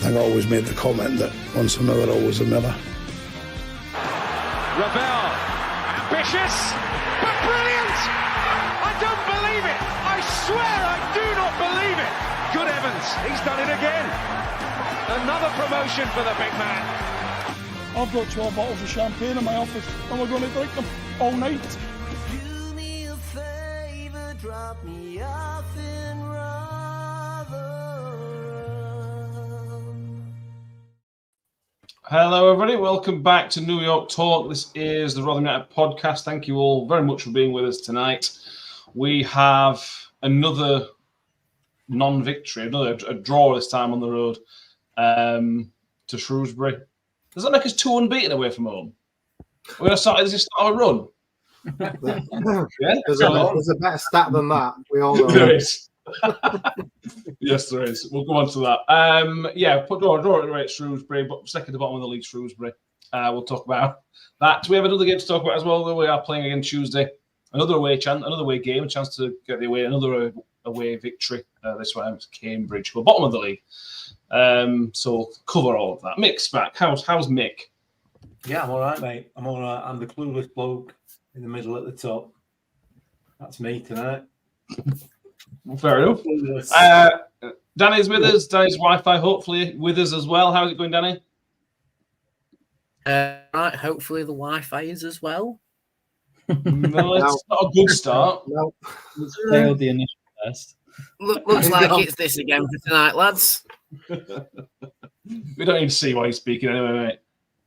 I've always made the comment that once a miller, always a miller. Ravel, ambitious, but brilliant! I don't believe it! I swear I do not believe it! Good heavens, he's done it again! Another promotion for the big man. I've got 12 bottles of champagne in my office and we're going to drink them all night. Do me a favour, drop me off in Rotherham. Hello, everybody. Welcome back to New York Talk. This is the Rotherham United podcast. Thank you all very much for being with us tonight. We have another non-victory, a draw this time on the road to Shrewsbury. Does that make us 2 unbeaten away from home? We're going to start. Does it start a run? Yeah? There's a better stat than that. We all know. There is. Yes, there is. We'll go on to that. Draw it at Shrewsbury, but second to bottom of the league, Shrewsbury. We'll talk about that. We have another game to talk about as well. We are playing again Tuesday. Another away game, a chance to get the away, another away victory. This one it's Cambridge, who are bottom of the league. So we'll cover all of that. Mick's back. How's Mick? Yeah, I'm all right, mate. I'm all right. I'm the clueless bloke in the middle at the top. That's me tonight. Fair enough. Danny's with us. Danny's Wi-Fi hopefully with us as well. How's it going, Danny? Right. Hopefully the Wi-Fi is as well. No, it's not a good start. No. Failed the initial test. Looks like it's this again for tonight, lads. We don't need to see why he's speaking anyway,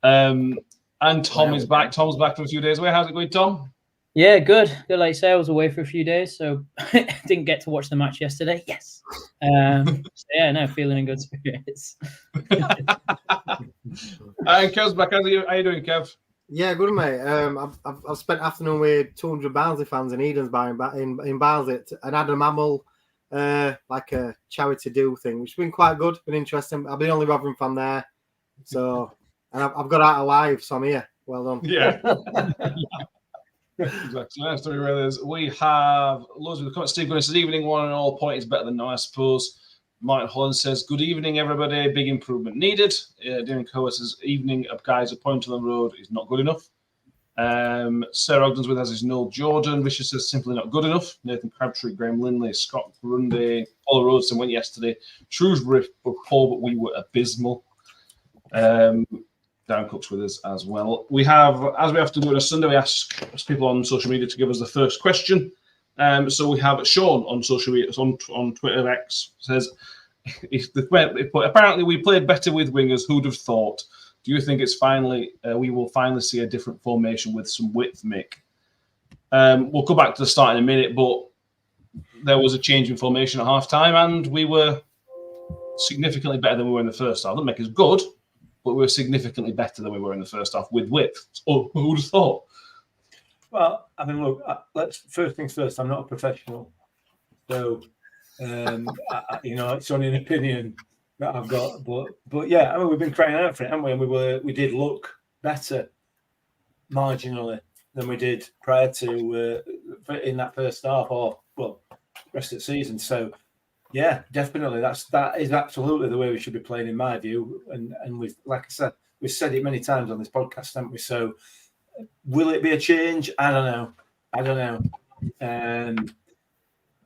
mate. And Tom is back. Tom's back for a few days away. How's it going, Tom? Yeah, good. Good. Like I say, I was away for a few days, so didn't get to watch the match yesterday. Yes. Feeling in good spirits. And Kev's back. How you doing, Kev? Yeah, good, mate. I've spent afternoon with 200 Barnsley fans in Edensbar in Barnsley and had a mammal, like a charity do thing, which has been quite good, been interesting. I've been the only Rotherham fan there, so and I've got out alive, so I'm here. Well done. Yeah. Exactly. Nice to be with us. We have loads of the comments. Steve Gunner says, "Evening, one and all. Point is better than no, I suppose." Martin Holland says, "Good evening, everybody. Big improvement needed." Darren Coa says, "Evening, guys. A point on the road is not good enough." Sarah Ogden's with us is Noel Jordan. Vicious says, "Simply not good enough." Nathan Crabtree, Graham Lindley, Scott Grundy, Paul Rhodeson went yesterday. Shrewsbury were poor, but we were abysmal. Dan Cook's with us as well. We have, as we have to do on a Sunday, we ask people on social media to give us the first question. So we have Sean on social media, on Twitter X, says, apparently we played better with wingers. Who'd have thought? Do you think it's we will finally see a different formation with some width, Mick? We'll go back to the start in a minute, but there was a change in formation at half-time, and we were significantly better than we were in the first half. That make us good, but we were significantly better than we were in the first half with width. So who would have thought? Well, I mean, look, let's first things first. I'm not a professional, so it's only an opinion that I've got. But yeah, I mean, we've been crying out for it, haven't we? And we did look better marginally than we did prior to in that first half, or rest of the season. So yeah, definitely, that is absolutely the way we should be playing, in my view. And we've, like I said, we've said it many times on this podcast, haven't we? So. Will it be a change? I don't know.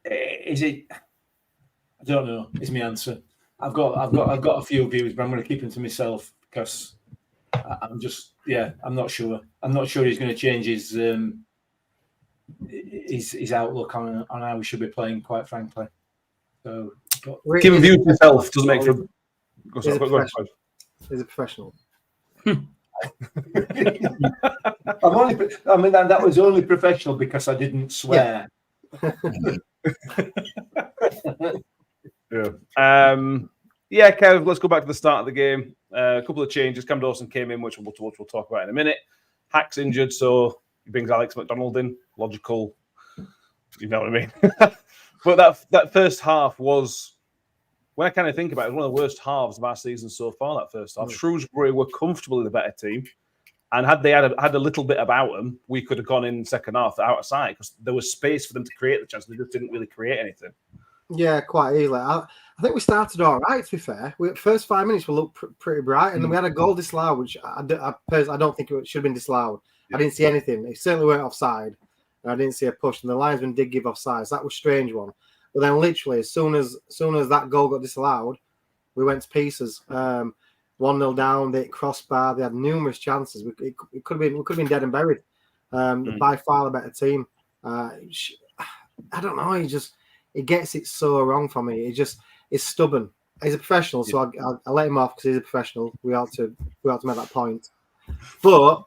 Is it? I don't know. Is my answer. I've got a few views, but I'm going to keep them to myself because I'm not sure. I'm not sure he's going to change his outlook on how we should be playing. Quite frankly, so giving views to yourself doesn't make for. Is it professional? That was only professional because I didn't swear. Yeah. Kev, let's go back to the start of the game. A couple of changes. Cam Dawson came in, which we'll talk about in a minute. Hack's injured, so he brings Alex McDonald in. Logical, you know what I mean. But that first half was, when I kind of think about it, one of the worst halves of our season so far, that first half. Shrewsbury were comfortably the better team. And had they had a little bit about them, we could have gone in second half out of sight because there was space for them to create the chance. They just didn't really create anything. Yeah, quite easily. I think we started all right, to be fair. First 5 minutes we looked pretty bright, and then we had a goal disallowed, which I don't think it should have been disallowed. I didn't see anything. It certainly weren't offside. And I didn't see a push, and the linesman did give offside. So that was a strange one. But then literally, as soon as that goal got disallowed, we went to pieces. 1-0 down, they hit crossbar. They had numerous chances. We could have been dead and buried. By far the better team. I don't know. He gets it so wrong for me. It's stubborn. He's a professional, so I let him off because he's a professional. We ought to make that point. But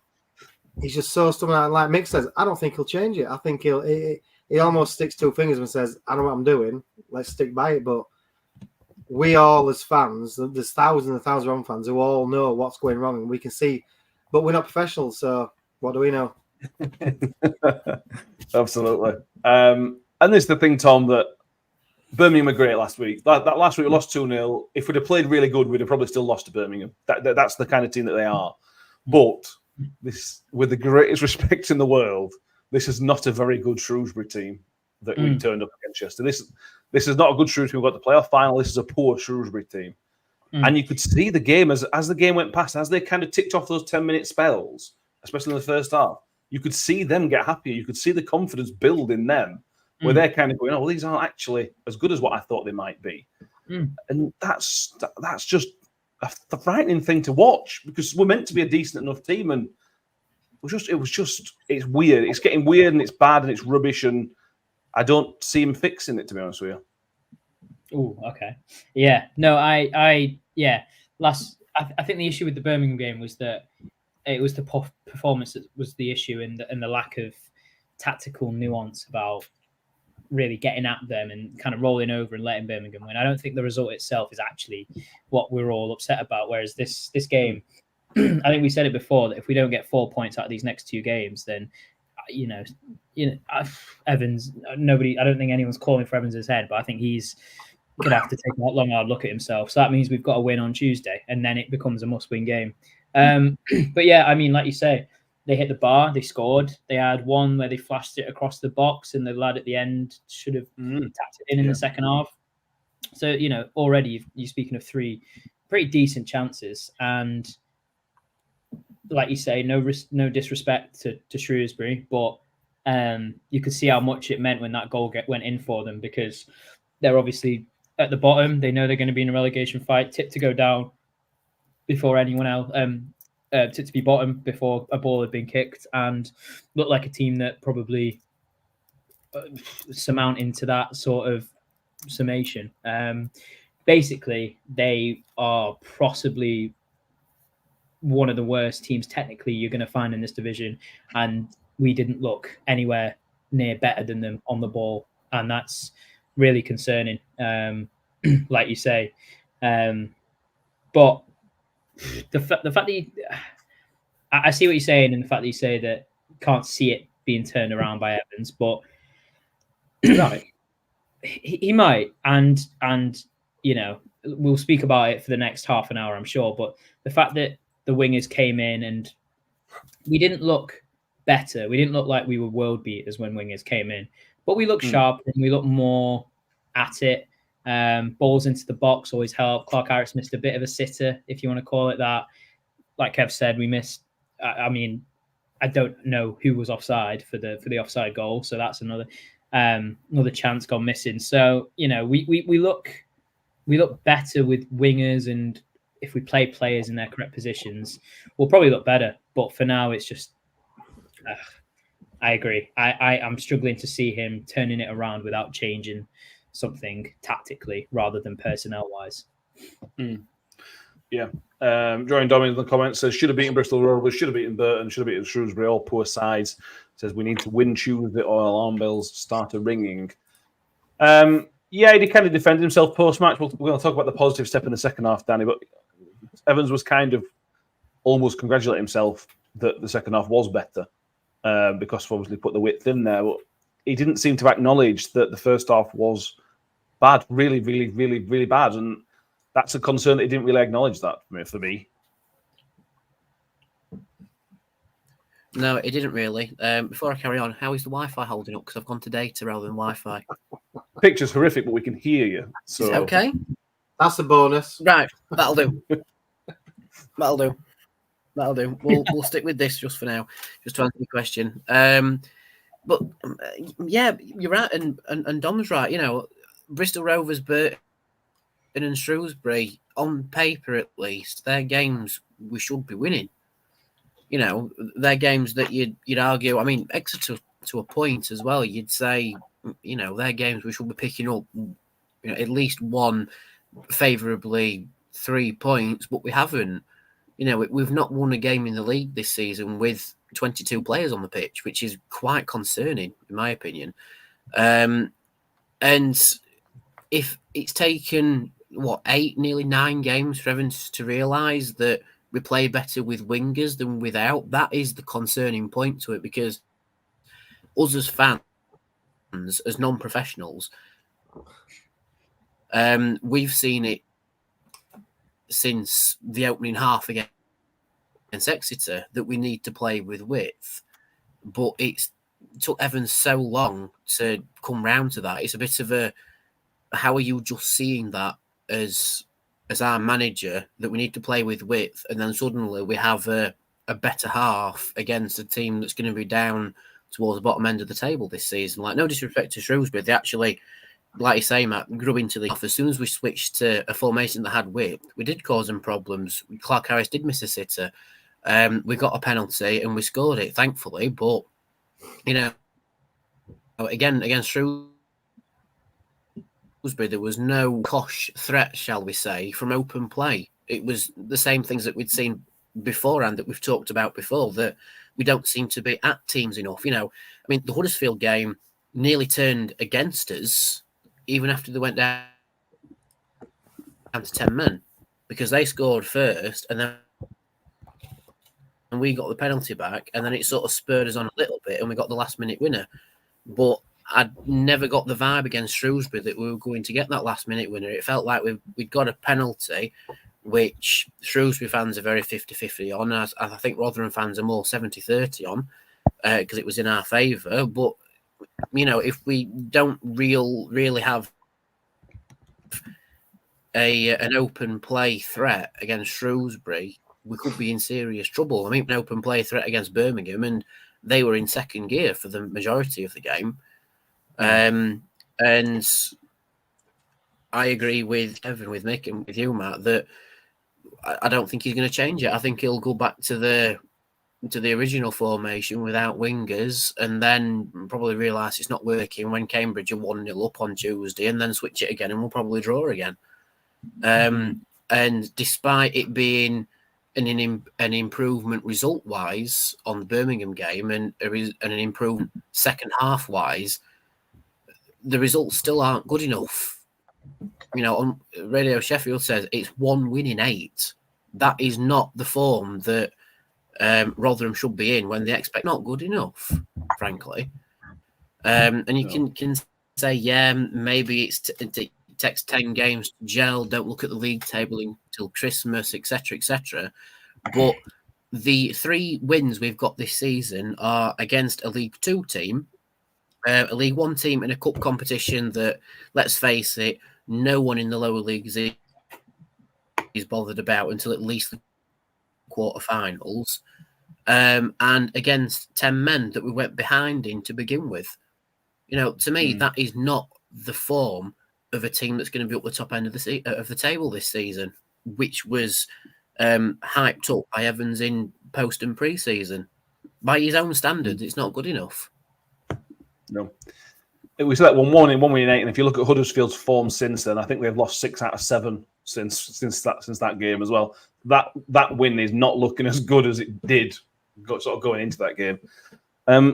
he's just so stubborn. Like Mick says, I don't think he'll change it. I think he almost sticks two fingers and says, "I know what I'm doing. Let's stick by it." But we all, as fans, there's thousands and thousands of Rotherham fans who all know what's going wrong, and we can see. But we're not professionals, so what do we know? Absolutely. And this is the thing, Tom, that Birmingham were great last week. That last week we lost 2-0. If we'd have played really good, we'd have probably still lost to Birmingham. That's the kind of team that they are. But this, with the greatest respect in the world, this is not a very good Shrewsbury team that we turned up against yesterday. This is not a good Shrewsbury. We got the playoff final. This is a poor Shrewsbury team. And you could see the game as the game went past, as they kind of ticked off those 10-minute spells, especially in the first half. You could see them get happier. You could see the confidence build in them, where they're kind of going, "Oh, well, these aren't actually as good as what I thought they might be." And that's just a frightening thing to watch, because we're meant to be a decent enough team, and it's weird. It's getting weird, and it's bad, and it's rubbish, and I don't see him fixing it, to be honest with you. Oh, okay. Yeah. No, I think the issue with the Birmingham game was that it was the performance that was the issue, and the lack of tactical nuance about really getting at them and kind of rolling over and letting Birmingham win. I don't think the result itself is actually what we're all upset about. Whereas this game, I think we said it before, that if we don't get 4 points out of these next two games, then Evans. Nobody. I don't think anyone's calling for Evans' head, but I think he's going to have to take a long hard look at himself. So that means we've got to win on Tuesday, and then it becomes a must-win game. But yeah, I mean, like you say, they hit the bar, they scored. They had one where they flashed it across the box, and the lad at the end should have tapped it in the second half. So, already you're speaking of three pretty decent chances. And like you say, no disrespect to Shrewsbury, but you could see how much it meant when that goal went in for them, because they're obviously at the bottom. They know they're going to be in a relegation fight, tipped to go down before anyone else, to be bottom before a ball had been kicked, and looked like a team that probably surmount into that sort of summation. Basically, they are possibly one of the worst teams technically you're going to find in this division, and we didn't look anywhere near better than them on the ball, and that's really concerning, like you say. But the fact that I see what you're saying, and the fact that you say that you can't see it being turned around by Evans, but he might, and we'll speak about it for the next half an hour, I'm sure. But the fact that the wingers came in and we didn't look better, we didn't look like we were world beaters when wingers came in, but we looked sharp and we looked more at it. Balls into the box always help. Clark Harris missed a bit of a sitter, if you want to call it that. Like Kev said, we missed. I mean, I don't know who was offside for the offside goal, so that's another chance gone missing. So we look better with wingers, and if we play players in their correct positions, we'll probably look better. But for now, it's just. I agree. I'm struggling to see him turning it around without changing something tactically rather than personnel-wise. Yeah. Join Dominic in the comments says, should have beaten Bristol Rovers, should have beaten Burton, should have beaten Shrewsbury, all poor sides. Says, we need to win Tuesday or alarm bells started ringing. Yeah, he kind of defended himself post-match. We're going to talk about the positive step in the second half, Danny, but Evans was kind of almost congratulating himself that the second half was better. Because of obviously put the width in there, but he didn't seem to acknowledge that the first half was bad, really, really, really, really bad, and that's a concern that he didn't really acknowledge that for me. No, it didn't really. Before I carry on, how is the Wi-Fi holding up? Because I've gone to data rather than Wi-Fi. picture's horrific, but we can hear you. So Okay. That's a bonus. Right. That'll do. That'll do. That'll do. We'll stick with this just for now, just to answer the question. But yeah, you're right, and Dom's right. You know, Bristol Rovers, Burton, and Shrewsbury, on paper at least, they're games we should be winning. You know, they're games that you'd argue. I mean, Exeter to a point as well. You'd say, you know, they're games we should be picking up. You know, at least one favourably 3 points, but we haven't. You know, we've not won a game in the league this season with 22 players on the pitch, which is quite concerning, in my opinion. And if it's taken, 8, nearly 9 games for Evans to realise that we play better with wingers than without, that is the concerning point to it, because us as fans, as non-professionals, we've seen it since the opening half against Exeter that we need to play with width, but it took Evans so long to come round to that. It's a bit of a, how are you just seeing that as our manager, that we need to play with width, and then suddenly we have a better half against a team that's going to be down towards the bottom end of the table this season? Like, no disrespect to Shrewsbury, they actually, like you say, Matt, grew into the off. As soon as we switched to a formation that had width, we did cause them problems. Clark Harris did miss a sitter. We got a penalty and we scored it, thankfully. But, you know, again, against Shrewsbury, there was no cosh threat, shall we say, from open play. It was the same things that we'd seen beforehand, that we've talked about before, that we don't seem to be at teams enough. You know, I mean, the Huddersfield game nearly turned against us even after they went down to 10 men, because they scored first and then we got the penalty back, and then it sort of spurred us on a little bit and we got the last minute winner. But I never got the vibe against Shrewsbury that we were going to get that last minute winner. It felt like we'd got a penalty, which Shrewsbury fans are very 50-50 on. I think Rotherham fans are more 70-30 on, because it was in our favour. But, you know, if we don't really have an open play threat against Shrewsbury, we could be in serious trouble. I mean, an open play threat against Birmingham, and they were in second gear for the majority of the game. And I agree with Kevin, with Mick, and with you, Matt, that I don't think he's going to change it. I think he'll go back to the original formation without wingers, and then probably realise it's not working when Cambridge are 1-0 up on Tuesday, and then switch it again, and we'll probably draw again. And despite it being an improvement result-wise on the Birmingham game, and an improvement second half-wise, the results still aren't good enough. You know, on Radio Sheffield says it's 1 win in 8. That is not the form that Rotherham should be in when they expect. Not good enough, frankly. And you can say, yeah, maybe it takes 10 games to gel. Don't look at the league table until Christmas, etc., etc. But the 3 wins we've got this season are against a League 2 team, a League 1 team in a cup competition that, let's face it, no one in the lower leagues is bothered about until at least the quarterfinals, and against 10 men that we went behind in to begin with. You know, to me, that is not the form of a team that's going to be up the top end of the table this season, which was hyped up by Evans in post and pre-season. By his own standards, it's not good enough. No. It was that 1 win in 8, and if you look at Huddersfield's form since then, I think they've lost 6 out of 7 since that game as well. That win is not looking as good as it did going into that game.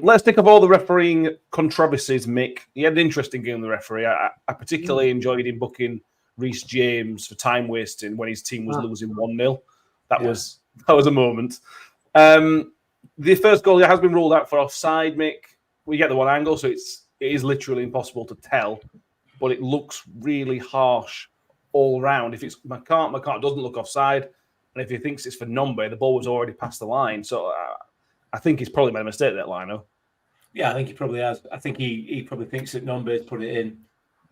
Let's take up all the refereeing controversies, Mick. You had an interesting game, the referee. I particularly enjoyed him booking Reece James for time wasting when his team was losing 1-0. That was a moment. The first goal has been ruled out for offside, Mick. We get the one angle, so it is literally impossible to tell, but it looks really harsh all round. If it's McCart doesn't look offside, and if he thinks it's for Nombe, the ball was already past the line. So I think he's probably made a mistake at that line, though. Yeah, I think he probably has. I think he probably thinks that Nombe's put it in.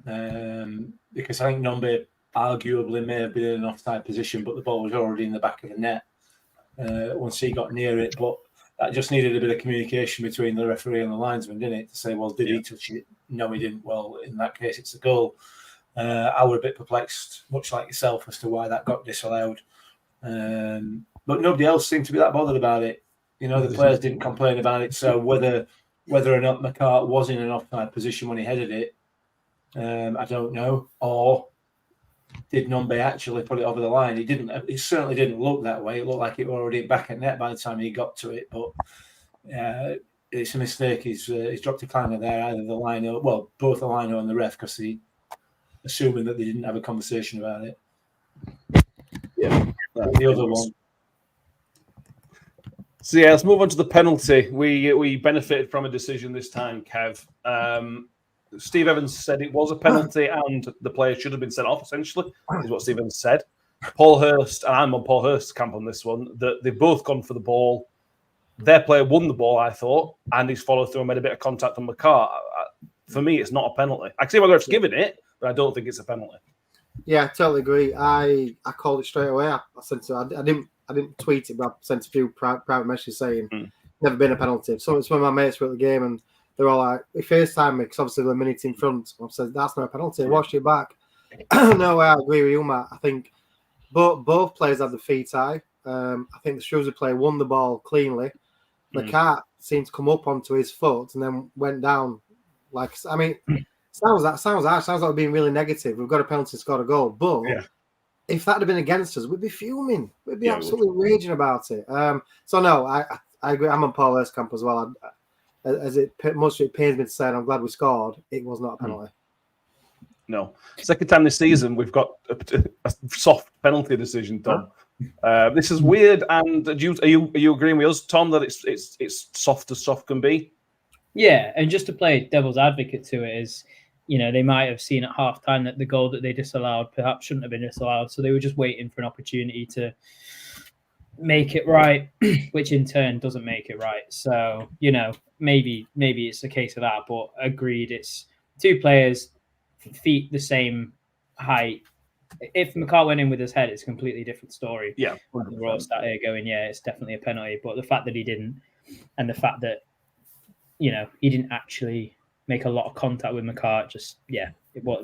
because I think Nombe arguably may have been in an offside position, but the ball was already in the back of the net once he got near it. But that just needed a bit of communication between the referee and the linesman, didn't it? To say, well, did he touch it? No, he didn't. Well, in that case, it's a goal. I was a bit perplexed, much like yourself, as to why that got disallowed. But nobody else seemed to be that bothered about it. You know, the players didn't complain about it. So whether or not McCart was in an offside position when he headed it, I don't know. Or did Nombe actually put it over the line? He didn't. It certainly didn't look that way. It looked like it was already back at net by the time he got to it. But it's a mistake. He's dropped a clanger there. Either the liner, well, both the liner and the ref, because he assuming that they didn't have a conversation about it. Yeah, the other one. So yeah, let's move on to the penalty. We benefited from a decision this time, Kev. Steve Evans said it was a penalty and the player should have been sent off, essentially, is what Steve Evans said. Paul Hurst, and I'm on Paul Hurst's camp on this one, that they've both gone for the ball. Their player won the ball, I thought, and he's followed through and made a bit of contact on McCart. For me, it's not a penalty. I can see why the ref's given it, but I don't think it's a penalty. Yeah, I totally agree. I called it straight away. I sent it. I didn't tweet it, but I sent a few private messages saying never been a penalty. So it's when my mates were at the game and they're all like, "He FaceTimed me because obviously we're a minute in front." I said, "That's not a penalty. Watch it back." No way. I agree with you, Matt. I think both players had the feet high. I think the Shrewsbury player won the ball cleanly. McCart seemed to come up onto his foot and then went down. Like, I mean, sounds harsh. Sounds like we're being really negative. We've got a penalty, scored a goal, but if that had been against us, we'd be fuming. We'd be absolutely raging about it. So no, I agree. I'm on Paul Hurst's camp as well. As much as it pains me to say, and I'm glad we scored, it was not a penalty. No. Second time this season, we've got a soft penalty decision, Tom. This is weird. And are you agreeing with us, Tom, that it's soft as soft can be? Yeah, and just to play devil's advocate to it is, you know, they might have seen at half time that the goal that they disallowed perhaps shouldn't have been disallowed. So they were just waiting for an opportunity to make it right, which in turn doesn't make it right. So, you know, maybe it's a case of that, but agreed, it's two players, feet the same height. If McCart went in with his head, it's a completely different story. Yeah. We're all sat here going, yeah, it's definitely a penalty. But the fact that he didn't, and the fact that, you know, he didn't actually make a lot of contact with McCart, it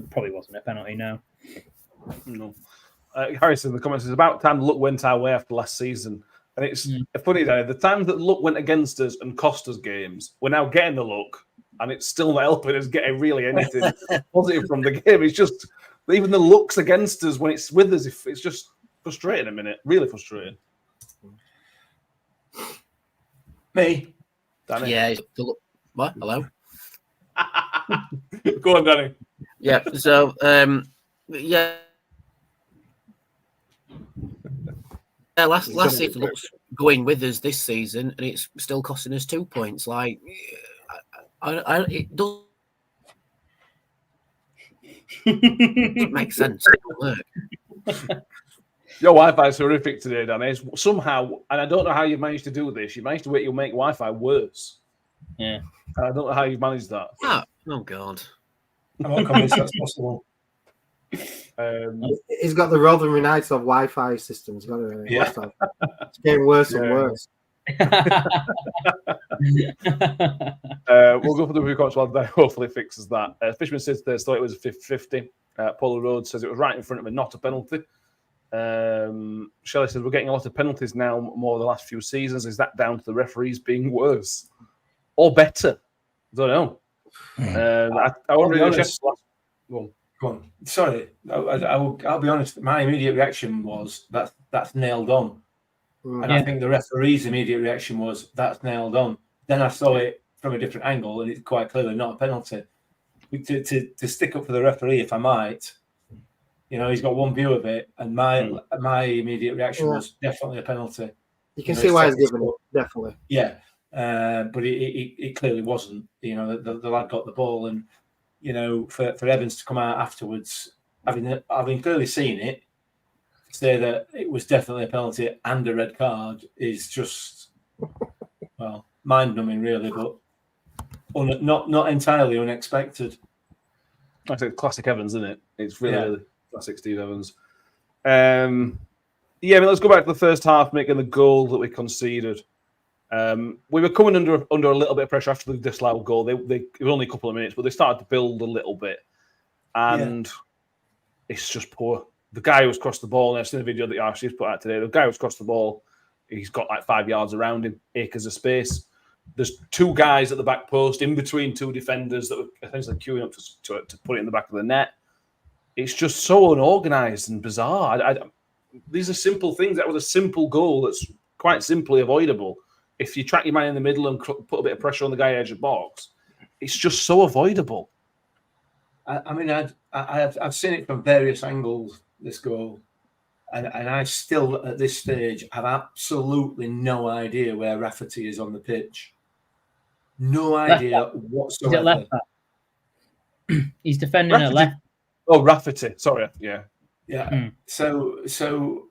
probably wasn't a penalty, no. Harrison in the comments, it's about time luck went our way after last season. And it's funny, though, the times that luck went against us and cost us games, we're now getting the luck, and it's still not helping us get really anything positive from the game. It's just, even the luck's against us when it's with us, it's just frustrating a minute, really frustrating. Me? Danny? Yeah. What? Hello? Go on, Danny. Yeah, so, yeah. Last season looks going with us this season, and it's still costing us 2 points. Like, it doesn't make sense. It doesn't work. Your Wi-Fi is horrific today, Danny. Somehow, and I don't know how you've managed to do this, you managed to make Wi-Fi worse. Yeah. I don't know how you've managed that. Oh God. I'm not convinced that's possible. He's got the Rotherham United of Wi-Fi systems. Got it. Yeah. It's getting worse and worse. We'll go for the recourse while that hopefully fixes that. Fishman says they thought it was a 50-50. Paula Rhodes says it was right in front of him, not a penalty. Shelley says we're getting a lot of penalties now more the last few seasons. Is that down to the referees being worse or better? I don't know. I'll be honest. Go on. Sorry, I'll be honest. My immediate reaction was that's nailed on, and I think the referee's immediate reaction was that's nailed on. Then I saw it from a different angle, and it's quite clearly not a penalty. To stick up for the referee, if I might, you know, he's got one view of it, and my immediate reaction was definitely a penalty. You can see why he's given it, definitely. Yeah, but it clearly wasn't. You know, the lad got the ball, and you know, for Evans to come out afterwards, having clearly seen it, say that it was definitely a penalty and a red card is just, well, mind-numbing, really, but not entirely unexpected. I think classic Evans, isn't it? It's really, really classic Steve Evans. Yeah, I mean, let's go back to the first half, making the goal that we conceded. We were coming under a little bit of pressure after the disallowed goal. It was only a couple of minutes, but they started to build a little bit. And it's just poor. The guy who's crossed the ball, and I've seen the video that RC's put out today, the guy who's crossed the ball, he's got like 5 yards around him, acres of space. There's two guys at the back post in between two defenders that were essentially queuing up to put it in the back of the net. It's just so unorganised and bizarre. These are simple things. That was a simple goal that's quite simply avoidable. If you track your man in the middle and put a bit of pressure on the guy edge of box, it's just so avoidable. I mean, I've seen it from various angles, this goal, and I still, at this stage, have absolutely no idea where Rafferty is on the pitch. No idea whatsoever. Is it left back? He's defending at left. Oh, Rafferty. Sorry. Yeah. Yeah. So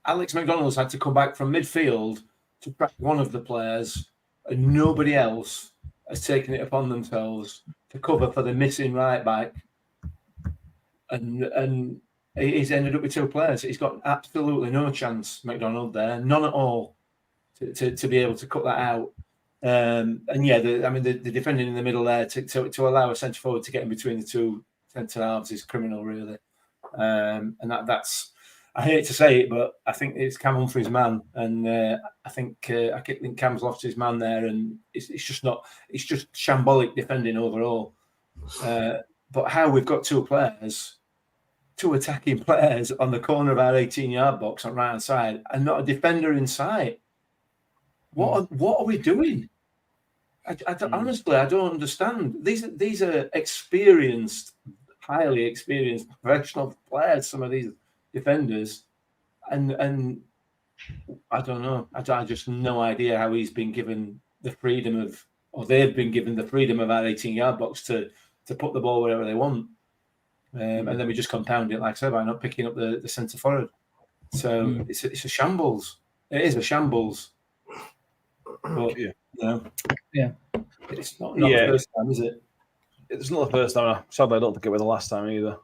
Alex McDonald's had to come back from midfield to track one of the players, and nobody else has taken it upon themselves to cover for the missing right back. And he's ended up with two players. He's got absolutely no chance, McDonald, there, none at all, to be able to cut that out. And yeah, the defending in the middle there to allow a centre forward to get in between the two centre halves is criminal, really. And that's, I hate to say it, but I think it's Cam Humphrey's man, and I think Cam's lost his man there, and it's just shambolic defending overall. But how we've got two attacking players on the corner of our 18-yard box on right hand side, and not a defender in sight. What are we doing? Honestly, I don't understand. These are experienced, highly experienced professional players, some of these defenders, and I don't know. I just no idea how he's been given the freedom of, or they've been given the freedom of our 18-yard box to put the ball wherever they want. And then we just compound it, like I said, by not picking up the centre forward. So it's a shambles. It is a shambles. But, it's not the first time, is it? It's not the first time. Sadly, I don't think it was the last time either.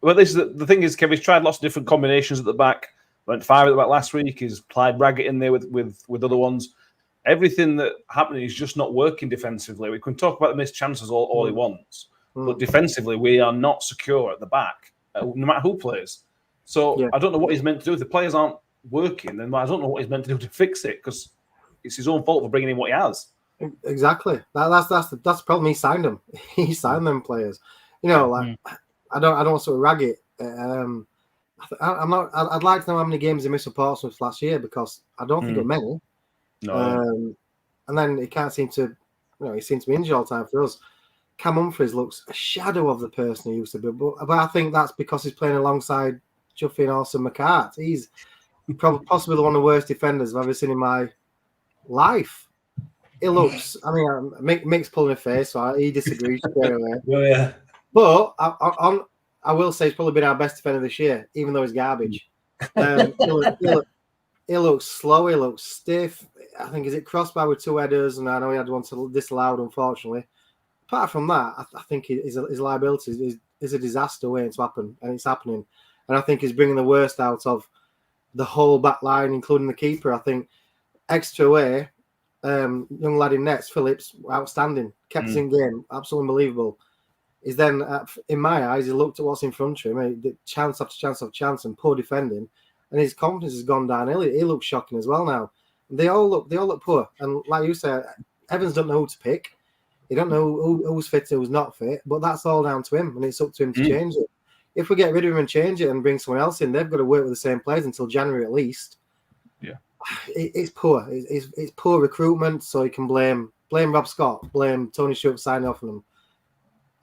But this is the thing is, Kevin's tried lots of different combinations at the back. Went 5 at the back last week. He's applied Raggett in there with other ones. Everything that happening is just not working defensively. We can talk about the missed chances all he wants, but defensively we are not secure at the back, no matter who plays. So I don't know what he's meant to do. If the players aren't working, then I don't know what he's meant to do to fix it, because it's his own fault for bringing in what he has. Exactly. That's the problem. He signed them. He signed them players. You know, like I don't want to rag it. I'm not. I'd like to know how many games he missed for Portsmouth last year, because I don't think it were many. No. And then he can't seem to. He seems to be injured all the time for us. Cam Humphreys looks a shadow of the person he used to be, but I think that's because he's playing alongside Juffy and also McCart. He's probably possibly one of the worst defenders I've ever seen in my life. It looks. I mean, Mick's pulling a face, so he disagrees straight away. Oh yeah. But I will say he's probably been our best defender this year, even though he's garbage. He looks slow. He looks stiff. I think is it crossbar with 2 headers, and I know he had one disallowed, unfortunately. Apart from that, I think his liability is a disaster waiting to happen, and it's happening. And I think he's bringing the worst out of the whole back line, including the keeper. I think extra away, young lad in nets, Phillips, outstanding, kept us in game, absolutely unbelievable. Is then, in my eyes, he looked at what's in front of him, chance after chance after chance, and poor defending, and his confidence has gone downhill. He looks shocking as well now. They all look poor, and like you said, Evans don't know who to pick. He don't know who's fit, who's not fit, but that's all down to him, and it's up to him to change it. If we get rid of him and change it and bring someone else in, they've got to work with the same players until January at least. Yeah, it's poor. It's poor recruitment. So you can blame Rob Scott, blame Tony Schupp signing off on them.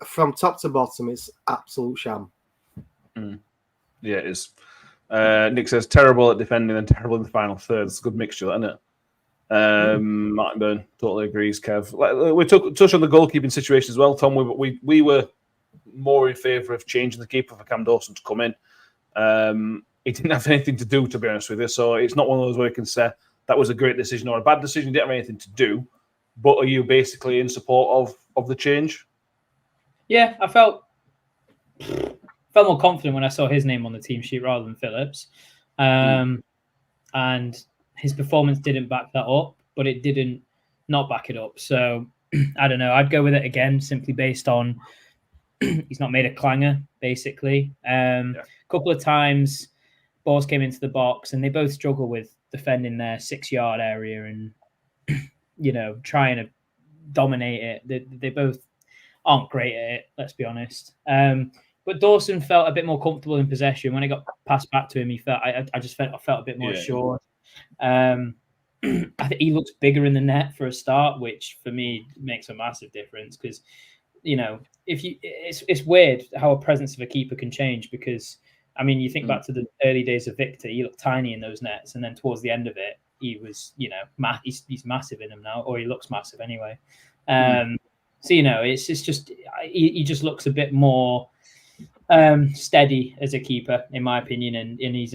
From top to bottom, it's absolute sham. Yeah, it is. Nick says terrible at defending and terrible in the final third. It's a good mixture, isn't it? Martin Byrne totally agrees. Kev, we touched on the goalkeeping situation as well, Tom. We were more in favour of changing the keeper for Cam Dawson to come in. He didn't have anything to do, to be honest with you. So it's not one of those where you can say that was a great decision or a bad decision. He didn't have anything to do. But are you basically in support of the change? Yeah, I felt felt more confident when I saw his name on the team sheet rather than Phillips. And his performance didn't back that up, but it didn't not back it up. So I don't know. I'd go with it again, simply based on he's not made a clanger, basically. A couple of times balls came into the box and they both struggle with defending their 6-yard area and, trying to dominate it. They both aren't great at it, let's be honest. But Dawson felt a bit more comfortable in possession. When it got passed back to him, he felt I felt a bit more assured. I think he looks bigger in the net for a start, which for me makes a massive difference because, it's weird how a presence of a keeper can change because, I mean, you think back to the early days of Victor, he looked tiny in those nets, and then towards the end of it, he was, he's massive in them now, or he looks massive anyway. So, it's just he just looks a bit more steady as a keeper, in my opinion, and he's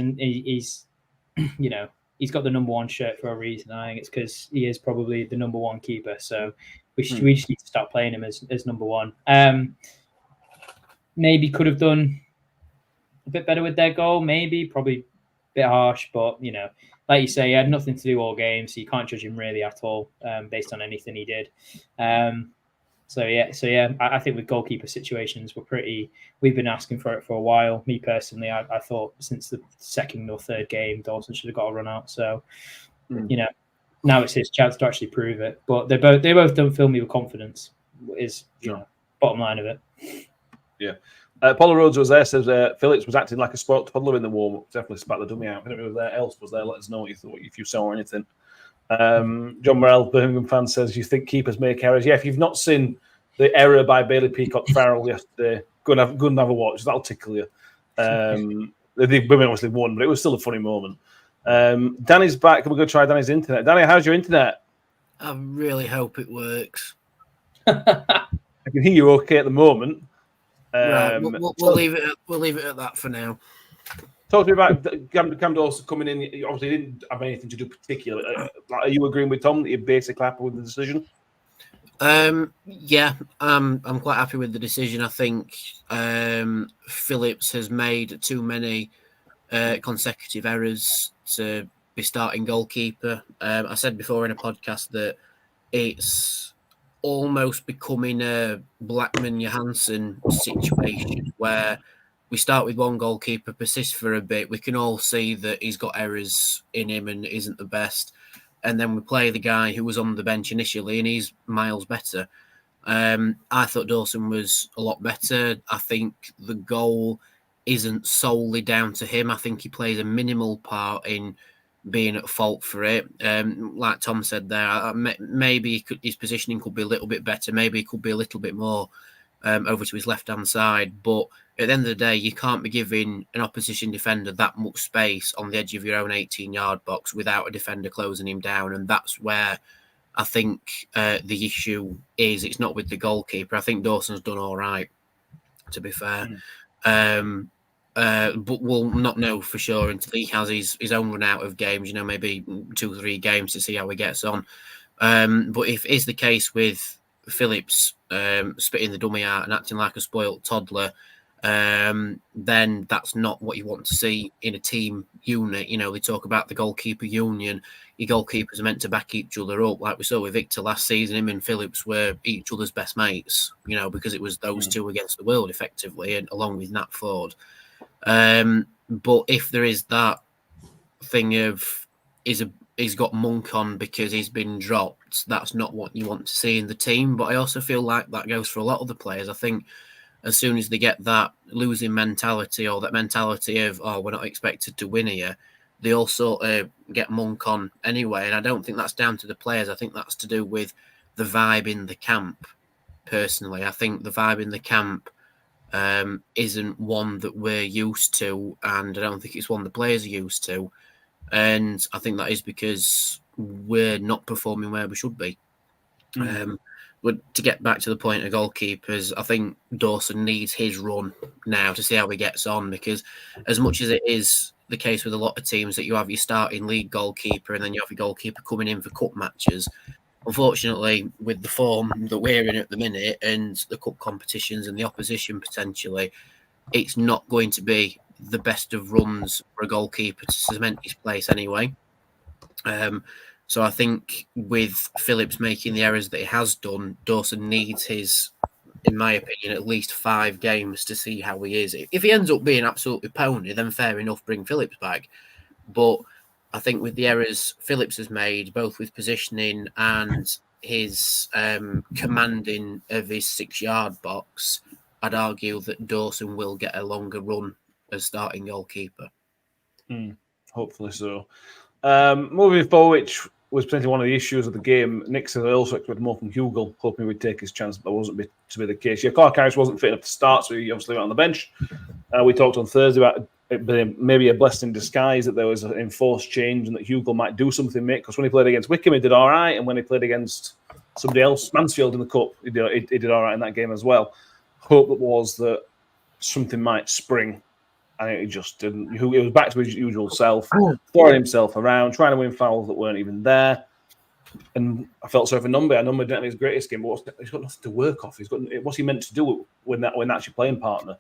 he's got the number 1 shirt for a reason. I think it's because he is probably the number 1 keeper. So we just need to start playing him as number 1. Maybe could have done a bit better with their goal. Maybe probably a bit harsh, but like you say, he had nothing to do all game, so you can't judge him really at all based on anything he did. So I think with goalkeeper situations, we've been asking for it for a while. Me personally, I thought since the 2nd or 3rd game, Dawson should have got a run out. So, now it's his chance to actually prove it. But they both don't fill me with confidence. Is bottom line of it. Yeah. Paula Rhodes was there. Says Phillips was acting like a spoilt toddler in the warm up. Definitely spat the dummy out. If anyone else was there, let us know what you thought, if you saw anything. John Morrell, Birmingham fan, says, you think keepers make errors? Yeah, if you've not seen the error by Bailey Peacock Farrell yesterday, go and have a watch. That'll tickle you. The women obviously won, but it was still a funny moment. Danny's back. We're going to try Danny's internet. Danny, how's your internet? I really hope it works. I can hear you okay at the moment. Right, we'll leave it at that for now. Talk to me about Cam Dawson coming in. He obviously didn't have anything to do particular. Are you agreeing with Tom that you're basically happy with the decision? Yeah, I'm quite happy with the decision. I think Phillips has made too many consecutive errors to be starting goalkeeper. I said before in a podcast that it's almost becoming a Blackman Johansson situation where we start with one goalkeeper, persist for a bit. We can all see that he's got errors in him and isn't the best. And then we play the guy who was on the bench initially and he's miles better. I thought Dawson was a lot better. I think the goal isn't solely down to him. I think he plays a minimal part in being at fault for it. Like Tom said there, maybe his positioning could be a little bit better. Maybe he could be a little bit more over to his left-hand side. But at the end of the day, you can't be giving an opposition defender that much space on the edge of your own 18-yard box without a defender closing him down. And that's where I think the issue is. It's not with the goalkeeper. I think Dawson's done all right, to be fair. But we'll not know for sure until he has his own run out of games, maybe 2 or 3 games to see how he gets on. But if it is the case with Phillips spitting the dummy out and acting like a spoilt toddler, then that's not what you want to see in a team unit. They talk about the goalkeeper union. Your goalkeepers are meant to back each other up, like we saw with Victor last season. Him and Phillips were each other's best mates, because it was those two against the world effectively, and along with Nat Ford. But if there is that thing of he's got Monk on because he's been dropped, that's not what you want to see in the team. But I also feel like that goes for a lot of the players. I think as soon as they get that losing mentality or that mentality of, we're not expected to win here, they all sort of get Monk on anyway. And I don't think that's down to the players. I think that's to do with the vibe in the camp, personally. I think the vibe in the camp isn't one that we're used to, and I don't think it's one the players are used to. And I think that is because we're not performing where we should be. But to get back to the point of goalkeepers, I think Dawson needs his run now to see how he gets on, because as much as it is the case with a lot of teams that you have your starting league goalkeeper and then you have your goalkeeper coming in for cup matches, unfortunately, with the form that we're in at the minute and the cup competitions and the opposition potentially, it's not going to be the best of runs for a goalkeeper to cement his place anyway. So I think with Phillips making the errors that he has done, Dawson needs his, in my opinion, at least 5 games to see how he is. If he ends up being absolutely pony, then fair enough, bring Phillips back. But I think with the errors Phillips has made, both with positioning and his commanding of his 6-yard box, I'd argue that Dawson will get a longer run as starting goalkeeper. Hopefully so. Moving forward, which was potentially one of the issues of the game, Nick said I also expected more from Hugill, hoping we'd take his chance, but wasn't to be the case. Yeah, Clark Harris wasn't fit enough to start, so he obviously went on the bench. We talked on Thursday about it being maybe a blessing in disguise that there was an enforced change and that Hugill might do something, mate, because when he played against Wickham, he did all right, and when he played against somebody else, Mansfield in the Cup, he did all right in that game as well. Hope that was that something might spring. And it just didn't. He was back to his usual self, throwing himself around, trying to win fouls that weren't even there. And I felt sorry for Nombe. Nombe didn't have his greatest game, but he's got nothing to work off. What's he meant to do when actually playing partner?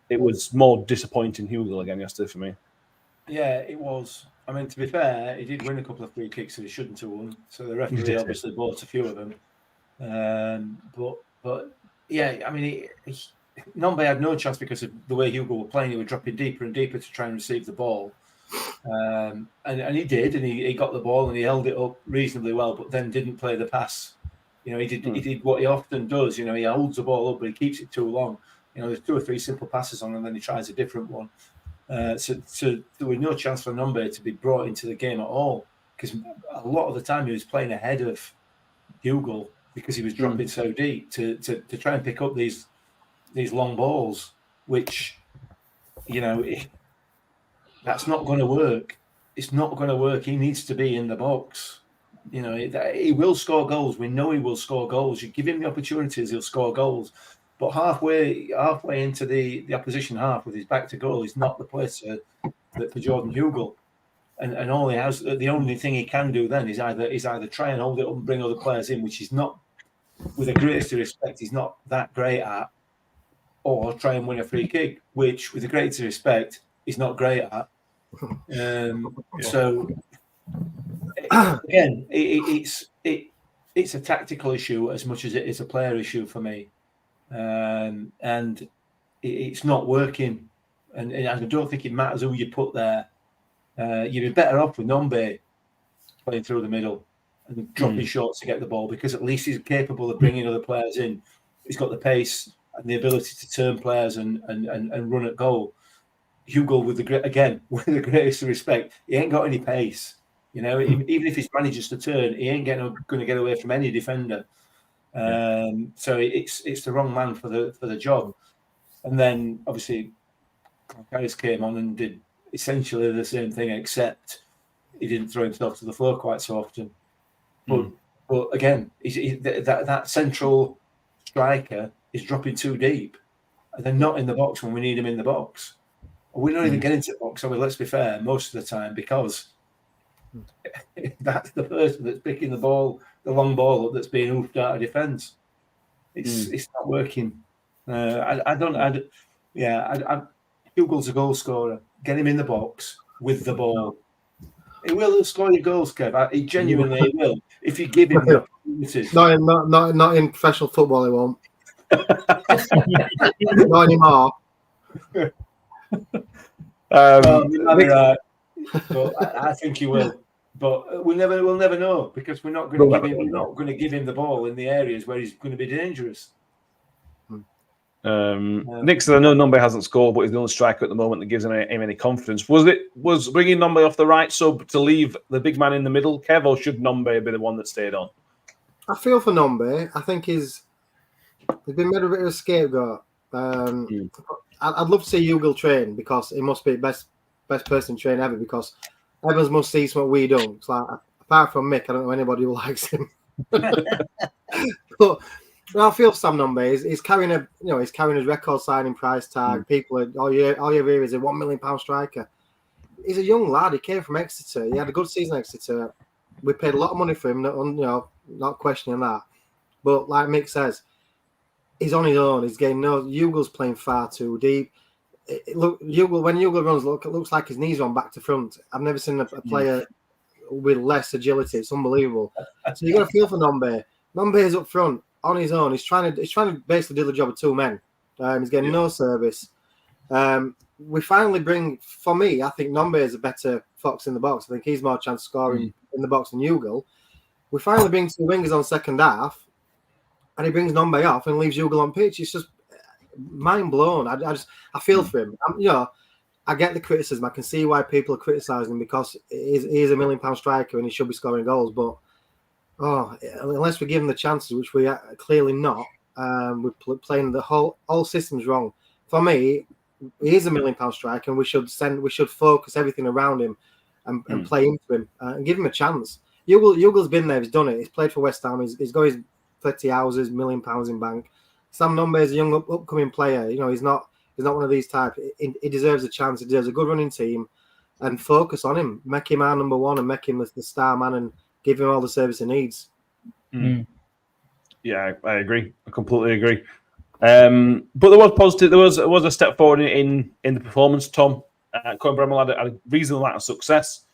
It was more disappointing Hugill again yesterday for me. Yeah, it was. I mean, to be fair, he did win a couple of free kicks that he shouldn't have won. So the referee obviously bought a few of them. But yeah, I mean, Nombe had no chance because of the way Hugill were playing. He were dropping deeper and deeper to try and receive the ball. And he did, and he got the ball and he held it up reasonably well, but then didn't play the pass. He did what he often does. He holds the ball up, but he keeps it too long. There's 2 or 3 simple passes on, and then he tries a different one. So there was no chance for Nombe to be brought into the game at all, because a lot of the time he was playing ahead of Hugill because he was dropping so deep to try and pick up these long balls, which, that's not going to work. It's not going to work. He needs to be in the box. He will score goals. We know he will score goals. You give him the opportunities, he'll score goals. But halfway into the opposition half with his back to goal is not the place for Jordan Hugill. And all he has, the only thing he can do then is either try and hold it up and bring other players in, which he's not, with the greatest respect, he's not that great at, or try and win a free kick, which, with the greatest respect, he's not great at. So again, it's a tactical issue as much as it is a player issue for me, and it's not working. And I don't think it matters who you put there. You'd be better off with Nombe playing through the middle and dropping shots to get the ball, because at least he's capable of bringing other players in. He's got the pace and the ability to turn players and run at goal. Hugill, with the greatest respect, he ain't got any pace. Even if he manages to turn, he ain't going to get away from any defender. So it's the wrong man for the job. And then obviously, Harris came on and did essentially the same thing, except he didn't throw himself to the floor quite so often. But again, that central striker is dropping too deep, and they're not in the box when we need him in the box. We don't even get into the box, let's be fair, most of the time, because that's the person that's picking the ball, the long ball up that's being hoofed out of defence. It's not working. Hugill's a goal scorer. Get him in the box with the ball. He will score your goals, Kev. He genuinely will, if you give him the opportunities. Not in professional football, he won't. Not anymore. Right. But I think he will. But we'll never know, because we're not going to give him the ball in the areas where he's going to be dangerous. Nick said, I know Nombe hasn't scored, but he's the only striker at the moment that gives him any confidence. Was bringing Nombe off the right sub to leave the big man in the middle, Kev, or should Nombe be the one that stayed on? I feel for Nombe. I think he's been made a bit of a scapegoat. I'd love to see Hugill train, because he must be best person to train ever, because Evans must see something we don't. It's like, apart from Mick, I don't know anybody who likes him. But I feel Sam Nombe. He's carrying his record signing price tag. People all you hear is a £1 million striker. He's a young lad. He came from Exeter. He had a good season at Exeter. We paid a lot of money for him. Not questioning that. But like Mick says, he's on his own. He's getting no. Ugel's playing far too deep. Look, when Ugle runs, it looks like his knees run back to front. I've never seen a player with less agility. It's unbelievable. So you got to feel for Nombe. Nombe's up front on his own. He's trying to basically do the job of two men. He's getting no service. We finally bring, for me, I think Nombe is a better fox in the box. I think he's more chance of scoring in the box than Ugle. We finally bring two wingers on second half, and he brings Nombe off and leaves Ugle on pitch. It's just mind blown. I feel for him. I get the criticism. I can see why people are criticising him because he is a £1 million striker and he should be scoring goals. But unless we give him the chances, which we are clearly not, we're playing the whole systems wrong. For me, he is a £1 million striker, and we should focus everything around him and play into him and give him a chance. Ugle's been there. He's done it. He's played for West Ham. He's got his 30 hours, £1 million in bank. Sam Nombe is a young upcoming player. He's not one of these type. He deserves a chance. He deserves a good running team, and focus on him. Make him our number one, and make him the star man, and give him all the service he needs. Yeah, I agree. I completely agree. But there was positive. There was a step forward in the performance. Tom Cohen Bremmel had a reasonable amount of success,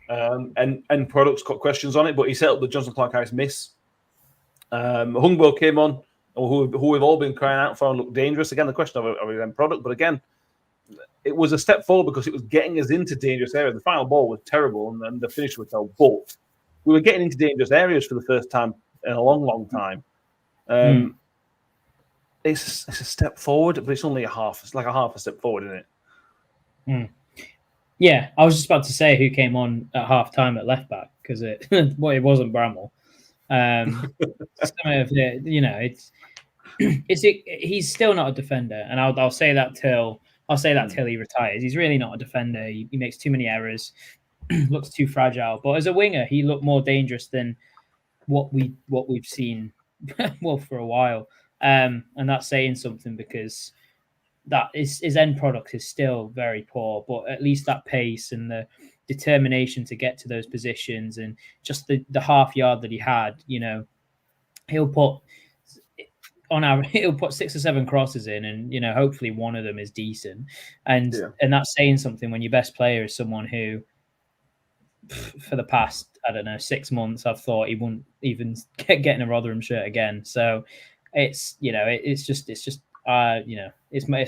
and products got questions on it, but he set up the Johnson Clark Harris miss. Hungbo came on, who we've all been crying out for and looked dangerous. Again, the question of his end product, but again, it was a step forward because it was getting us into dangerous areas. The final ball was terrible, and the finish was terrible, but we were getting into dangerous areas for the first time in a long, long time. It's a step forward, but it's only it's like a half a step forward, isn't it? Yeah, I was just about to say who came on at half time at left back because it wasn't Bramall. He's still not a defender, and I'll say that till he retires. He's really not a defender. He makes too many errors, looks too fragile. But as a winger, he looked more dangerous than what we've seen for a while. And that's saying something because that his end product is still very poor, but at least that pace and the determination to get to those positions and just the half yard that he had, he'll put 6 or 7 crosses in, and hopefully one of them is decent, and that's saying something when your best player is someone who for the past 6 months I've thought he wouldn't even get in a Rotherham shirt again. So it's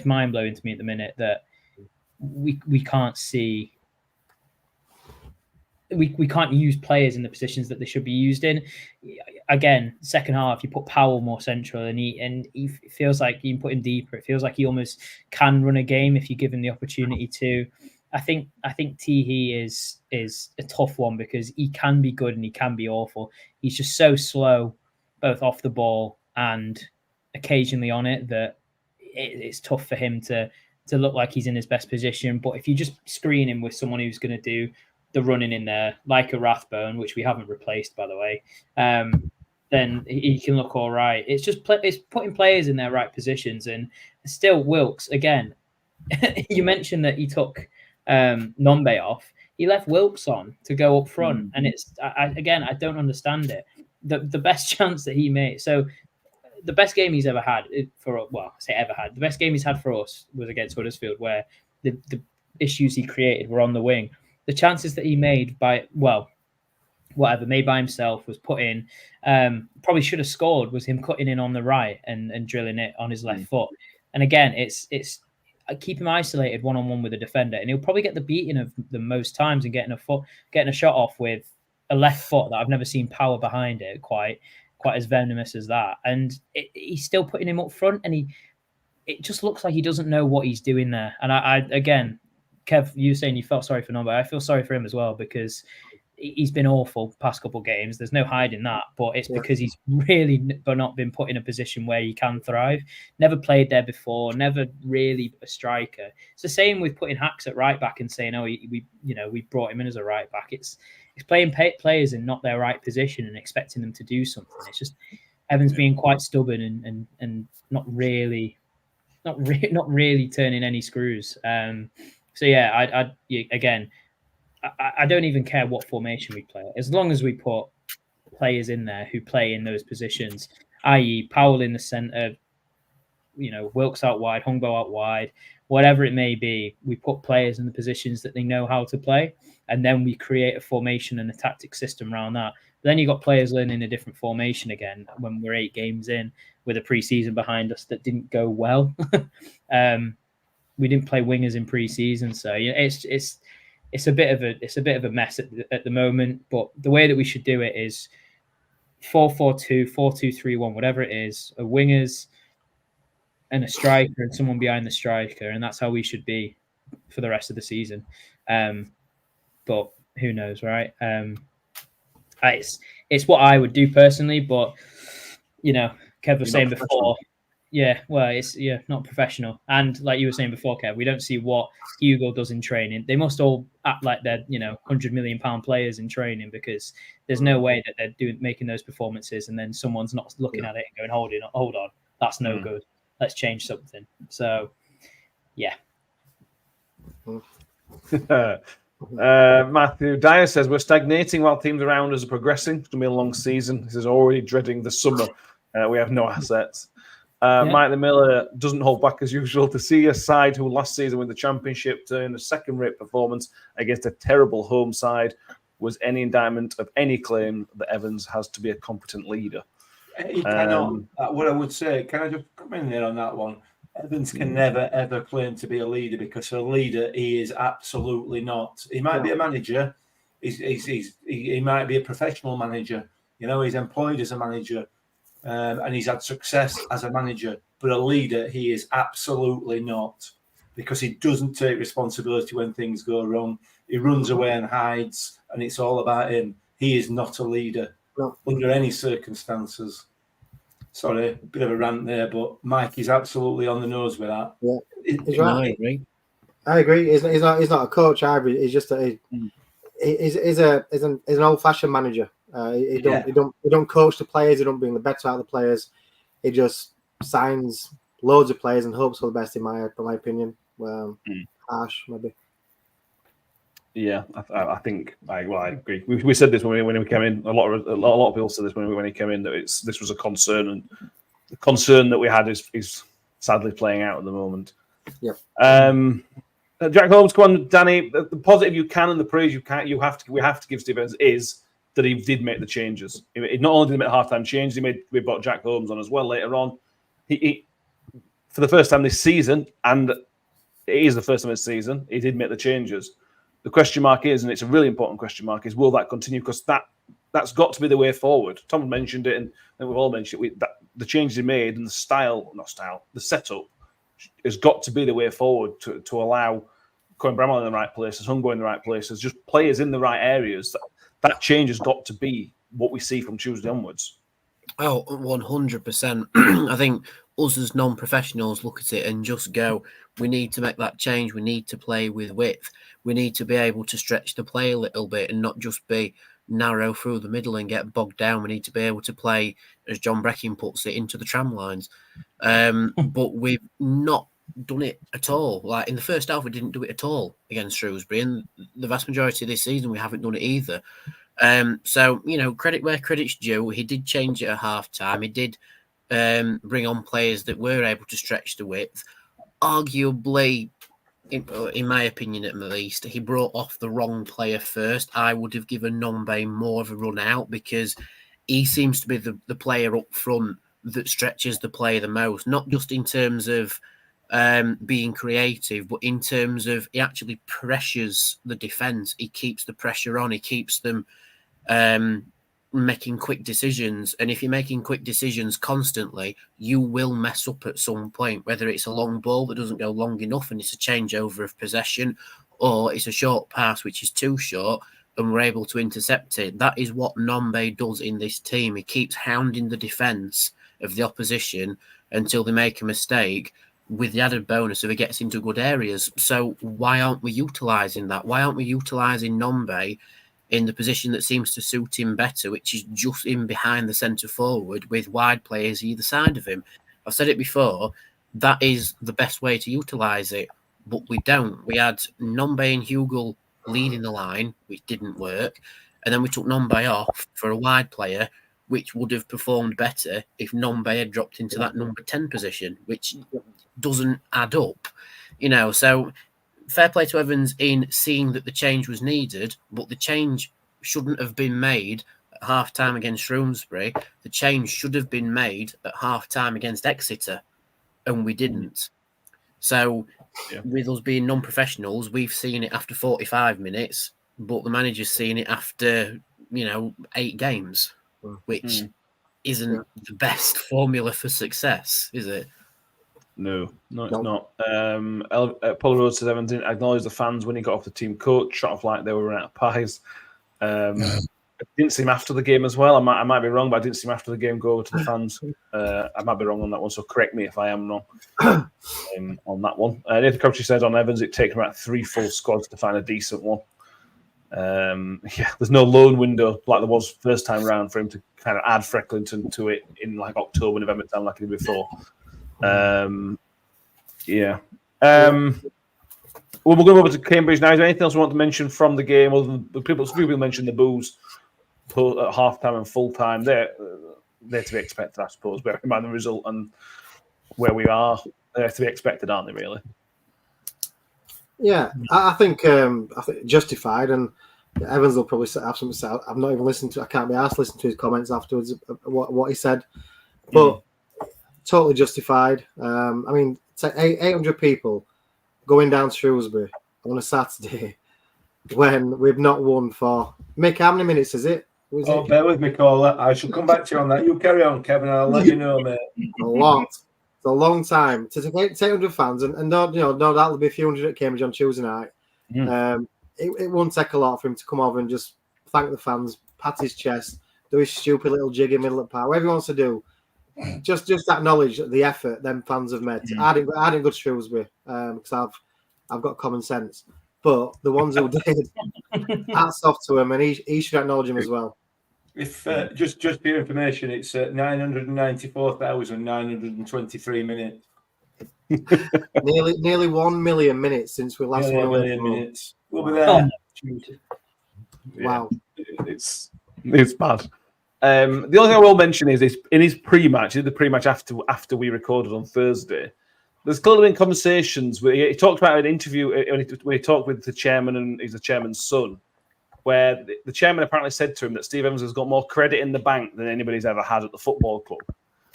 mind blowing to me at the minute that we can't see. We can't use players in the positions that they should be used in. Again, second half, you put Powell more central, and he feels like you can put him deeper. It feels like he almost can run a game if you give him the opportunity to. I think Teehee is a tough one because he can be good and he can be awful. He's just so slow, both off the ball and occasionally on it, that it's tough for him to look like he's in his best position. But if you just screen him with someone who's going to do the running in there, like a Rathbone, which we haven't replaced, by the way, then he can look all right. It's just it's putting players in their right positions. And still, Wilkes, again, you mentioned that he took Nombe off. He left Wilkes on to go up front. And it's, I don't understand it. The best chance that he made, so the best game he's ever had the best game he's had for us was against Huddersfield, where the issues he created were on the wing. The chances that he made made by himself was put in. Probably should have scored was him cutting in on the right and drilling it on his left foot. And again, it's keep him isolated one-on-one with a defender, and he'll probably get the beating of them most times and getting a shot off with a left foot that I've never seen power behind it quite as venomous as that. And he's still putting him up front, and it just looks like he doesn't know what he's doing there. And I again, Kev, you saying you felt sorry for Nombe. I feel sorry for him as well because he's been awful past couple of games. There's no hiding that, but it's because he's really not been put in a position where he can thrive. Never played there before, never really a striker. It's the same with putting Hacks at right back and saying, "Oh, we brought him in as a right back." It's playing players in not their right position and expecting them to do something. It's just Evans being quite stubborn and not really turning any screws. So yeah, I don't even care what formation we play, as long as we put players in there who play in those positions, i.e. Powell in the centre, Wilkes out wide, Hungbo out wide, whatever it may be. We put players in the positions that they know how to play, and then we create a formation and a tactic system around that. But then you got players learning a different formation again when we're 8 games in with a pre-season behind us that didn't go well. We didn't play wingers in pre-season, so it's a bit of a mess at the moment. But the way that we should do it is 4-4-2, 4-2-3-1, whatever it is, a wingers and a striker and someone behind the striker, and that's how we should be for the rest of the season. But who knows, right? It's what I would do personally, but Kev was saying before, it's not professional. And like you were saying before, Kev, we don't see what Hugo does in training. They must all act like they're £100 million players in training, because there's no way that they're making those performances and then someone's not looking at it and going, hold on, that's no good. Let's change something. So, yeah. Matthew Dyer says we're stagnating while teams around us are progressing. It's going to be a long season. This is already dreading the summer. We have no assets. Mike the Miller doesn't hold back as usual to see a side who last season won the championship turn a second-rate performance against a terrible home side was any indictment of any claim that Evans has to be a competent leader. He cannot. What I would say, can I just come in there on that one? Evans can never, ever claim to be a leader, because a leader he is absolutely not. He might be a manager. He might be a professional manager. He's employed as a manager, and he's had success as a manager. But a leader he is absolutely not, because he doesn't take responsibility when things go wrong. He runs away and hides, and it's all about him. He is not a leader under any circumstances. Sorry, a bit of a rant there, but Mike is absolutely on the nose with that. Yeah, he's right. I agree. He's not a coach either. He's just he's an old-fashioned manager. He don't coach the players. He don't bring the best out of the players. He just signs loads of players and hopes for the best. In my opinion, harsh maybe. Yeah, I think I agree. We said this when we came in. A lot of people said this when he came in, that this was a concern, and the concern that we had is sadly playing out at the moment. Yeah. Jack Holmes, come on, Danny. The positive you can and the praise we have to give Steve Evans is that he did make the changes. He not only did he make halftime changes, we brought Jack Holmes on as well later on. He for the first time this season, and it is the first time this season, he did make the changes. The question mark is, and it's a really important question mark, is will that continue? Because that's got to be the way forward. Tom mentioned it, and we've all mentioned it. The changes he made and the setup has got to be the way forward to allow Cohen Bramwell in the right places, Hungbo in the right places, just players in the right areas. That change has got to be what we see from Tuesday onwards. Oh, 100%. I think us as non-professionals look at it and just go, we need to make that change. We need to play with width. We need to be able to stretch the play a little bit and not just be narrow through the middle and get bogged down. We need to be able to play, as John Breckin puts it, into the tram lines. But we've not done it at all. Like in the first half, we didn't do it at all against Shrewsbury, and the vast majority of this season, we haven't done it either. So, credit where credit's due. He did change it at half-time. He did bring on players that were able to stretch the width. Arguably, in my opinion at least, he brought off the wrong player first. I would have given Nombe more of a run out, because he seems to be the player up front that stretches the play the most, not just in terms of being creative, but in terms of he actually pressures the defence. He keeps the pressure on. He keeps them making quick decisions. And if you're making quick decisions constantly, you will mess up at some point, whether it's a long ball that doesn't go long enough and it's a changeover of possession, or it's a short pass which is too short and we're able to intercept it. That is what Nombe does in this team. He keeps hounding the defence of the opposition until they make a mistake, with the added bonus of it gets into good areas. So why aren't we utilising that? Why aren't we utilising Nombe in the position that seems to suit him better, which is just in behind the centre forward with wide players either side of him? I've said it before, that is the best way to utilise it, but we don't. We had Nombe and Hugo leading the line, which didn't work, and then we took Nombe off for a wide player, which would have performed better if Nombe had dropped into that number 10 position, which doesn't add up, So fair play to Evans in seeing that the change was needed, but the change shouldn't have been made at half-time against Shrewsbury. The change should have been made at half-time against Exeter, and we didn't. So with us being non-professionals, we've seen it after 45 minutes, but the manager's seen it after, 8 games, which isn't the best formula for success, is it? No, it's not. Paul Rhodes says Evans didn't acknowledge the fans when he got off the team coach, shot off like they were running out of pies. I didn't see him after the game as well. I might be wrong, but I didn't see him after the game go over to the fans. I might be wrong on that one, so correct me if I am wrong on that one. Nathan Crouchy says on Evans, it takes about 3 full squads to find a decent one. There's no loan window like there was first time round for him to kind of add Frecklington to it in like October, November time like he did before. Well, we're going over to Cambridge now. Is there anything else we want to mention from the game? Other than some people mentioned the boos at half time and full time. They're to be expected, I suppose, bearing in mind the result and where we are. They're to be expected, aren't they, really? Yeah, I think justified, and Evans will probably have something to say. I've not even listened to. I can't be asked to listen to his comments afterwards. What he said, but totally justified. I mean, it's like 800 people going down to Shrewsbury on a Saturday when we've not won for. Mick, how many minutes is it? Bear with me, caller. I shall come back to you on that. You carry on, Kevin. I'll let you know, mate. A lot. It's a long time to take 800 fans, and no, that'll be a few hundred at Cambridge on Tuesday night. It won't take a lot for him to come over and just thank the fans, pat his chest, do his stupid little jig in the middle of the park, whatever he wants to do. Just acknowledge the effort them fans have made. I didn't go to Shrewsbury because I've got common sense, but the ones who did, hats off to him, and he should acknowledge him as well. If just for your information, it's 994,923 minutes. nearly 1 million minutes since we last won. 1 million minutes. We'll be there. Wow, it's bad. The only thing I will mention is in his pre-match, the pre-match after we recorded on Thursday, there's clearly been conversations where he talked about an interview when he talked with the chairman, and he's the chairman's son, where the chairman apparently said to him that Steve Evans has got more credit in the bank than anybody's ever had at the football club.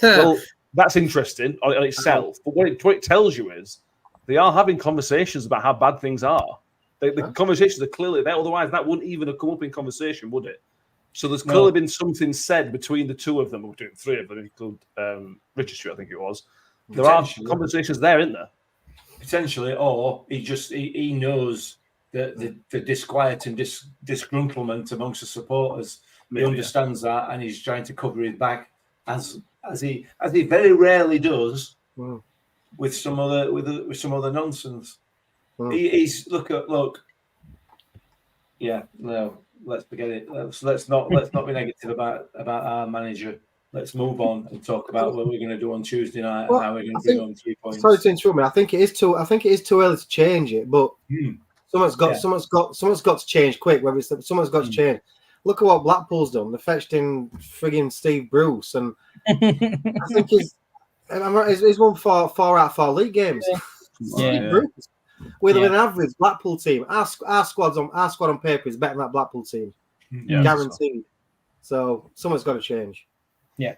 Well, that's interesting on itself, but what it tells you is they are having conversations about how bad things are. The conversations are clearly there, otherwise that wouldn't even have come up in conversation, would it? So there's clearly been something said between the two of them, or between 3 of them, include Richard Stewart, I think it was. There are conversations there, isn't there? Potentially, or he knows the disquiet and disgruntlement amongst the supporters. He understands that, and he's trying to cover his back as he very rarely does with some other nonsense. He's look. Yeah, no. Let's forget it. Let's not be negative about our manager. Let's move on and talk about what we're going to do on Tuesday night and how we're going to bring on 3 points. Sorry to interrupt me. I think it is too early to change it, but someone's got to change quick. Whether it's someone's got to change. Look at what Blackpool's done. They fetched in frigging Steve Bruce, and I think he's won 4 out of 4 league games. Yeah. Bruce. With an average Blackpool team, our squad on paper is better than that Blackpool team, guaranteed. So someone's got to change. Yeah.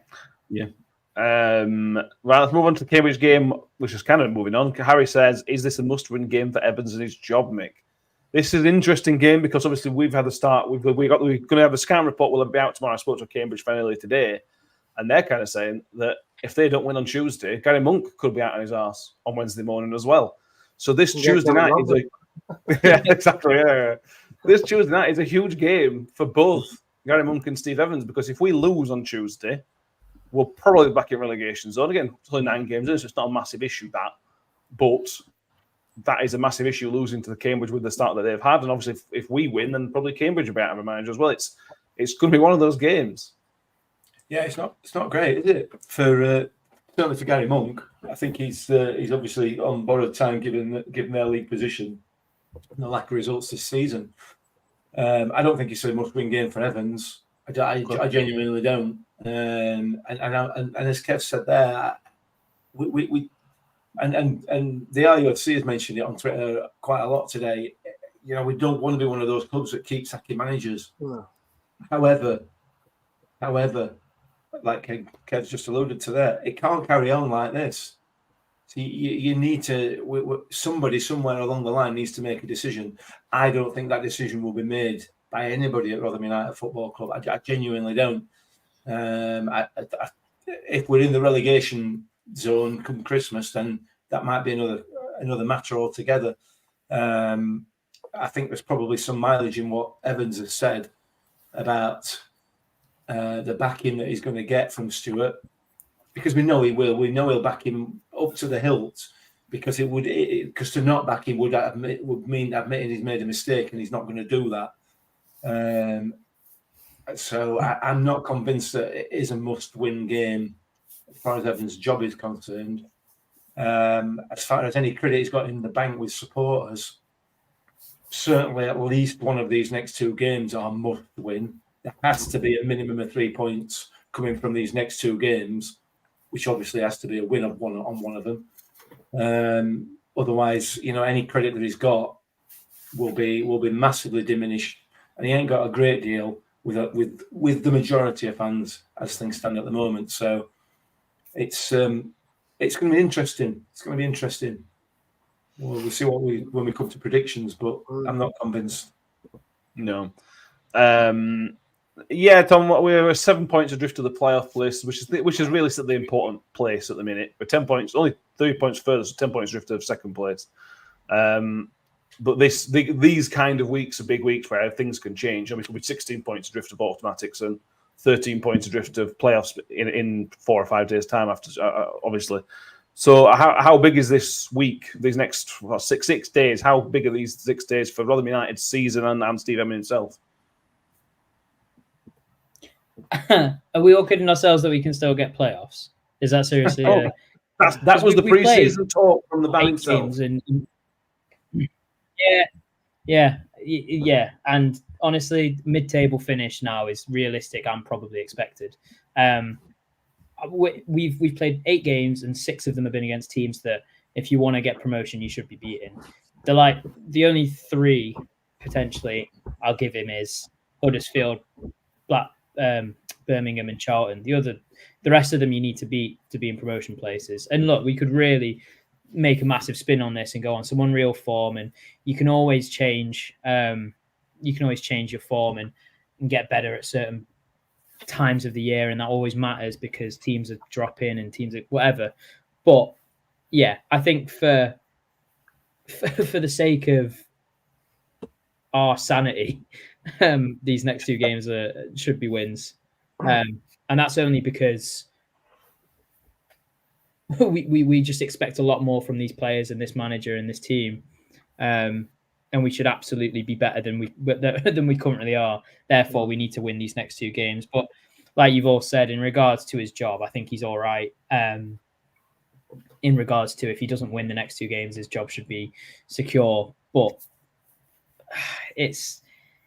Right, let's move on to the Cambridge game, which is kind of moving on. Harry says, "Is this a must-win game for Evans and his job, Mick?" This is an interesting game because obviously we've had the start. We're going to have a scan report. Will be out tomorrow. I spoke to Cambridge fan earlier today, and they're kind of saying that if they don't win on Tuesday, Gary Monk could be out on his arse on Wednesday morning as well. So this Tuesday night is This Tuesday night is a huge game for both Gary Monk and Steve Evans, because if we lose on Tuesday, we're probably back in relegation zone again. It's only 9 games in, so it's not a massive issue but that is a massive issue, losing to the Cambridge with the start that they've had. And obviously, if we win, then probably Cambridge will be out of a manager as well. It's going to be one of those games. Yeah, it's not great, is it? For certainly for Gary Monk, I think he's obviously on borrowed time given their league position and the lack of results this season. I don't think it's a must-win game for Evans. I genuinely don't. And as Kev said there, we and the RUFC has mentioned it on Twitter quite a lot today. You know, we don't want to be one of those clubs that keep sacking managers. No. However, like Kev's just alluded to there, it can't carry on like this. So you need to, somebody somewhere along the line needs to make a decision. I don't think that decision will be made by anybody at Rotherham United Football Club. I genuinely don't. If we're in the relegation zone come Christmas, then that might be another matter altogether. I think there's probably some mileage in what Evans has said about the backing that he's going to get from Stuart, because we know he will. We know he'll back him up to the hilt, because because to not back him would mean admitting he's made a mistake, and he's not going to do that. So I'm not convinced that it is a must-win game as far as Evans' job is concerned. As far as any credit he's got in the bank with supporters, certainly at least one of these next two games are must-win. There has to be a minimum of 3 points coming from these next two games, which obviously has to be a win on one of them. Otherwise, you know, any credit that he's got will be massively diminished, and he ain't got a great deal with the majority of fans as things stand at the moment. So it's going to be interesting. It's going to be interesting. We'll see when we come to predictions, but I'm not convinced. No. Yeah, Tom, we're 7 points adrift of the playoff place, which is realistically the important place at the minute. We're 10 points, only 3 points further, so 10 points adrift of second place. But these kind of weeks are big weeks where things can change. I mean, it'll be 16 points adrift of automatics and 13 points adrift of playoffs in 4 or 5 days' time after, obviously. So how big is this week, these next 6 days? How big are these 6 days for Rotherham United's season and Steve Evans himself? Are we all kidding ourselves that we can still get playoffs? Is that seriously? That was the pre-season talk from the band himself. Yeah. And honestly, mid-table finish now is realistic and probably expected. We've played 8 games and 6 of them have been against teams that, if you want to get promotion, you should be beating. The only 3 potentially I'll give him is Huddersfield, Birmingham, and Charlton. The rest of them you need to beat to be in promotion places. And look, we could really make a massive spin on this and go on some unreal form, and you can always change. You can always change your form and get better at certain times of the year, and that always matters because teams are dropping and teams are whatever. But yeah, I think for the sake of our sanity, these next 2 games should be wins, and that's only because we just expect a lot more from these players and this manager and this team, and we should absolutely be better than we currently are. Therefore, we need to win these next 2 games. But like you've all said, in regards to his job, I think he's all right. In regards to if he doesn't win the next 2 games, his job should be secure. But it's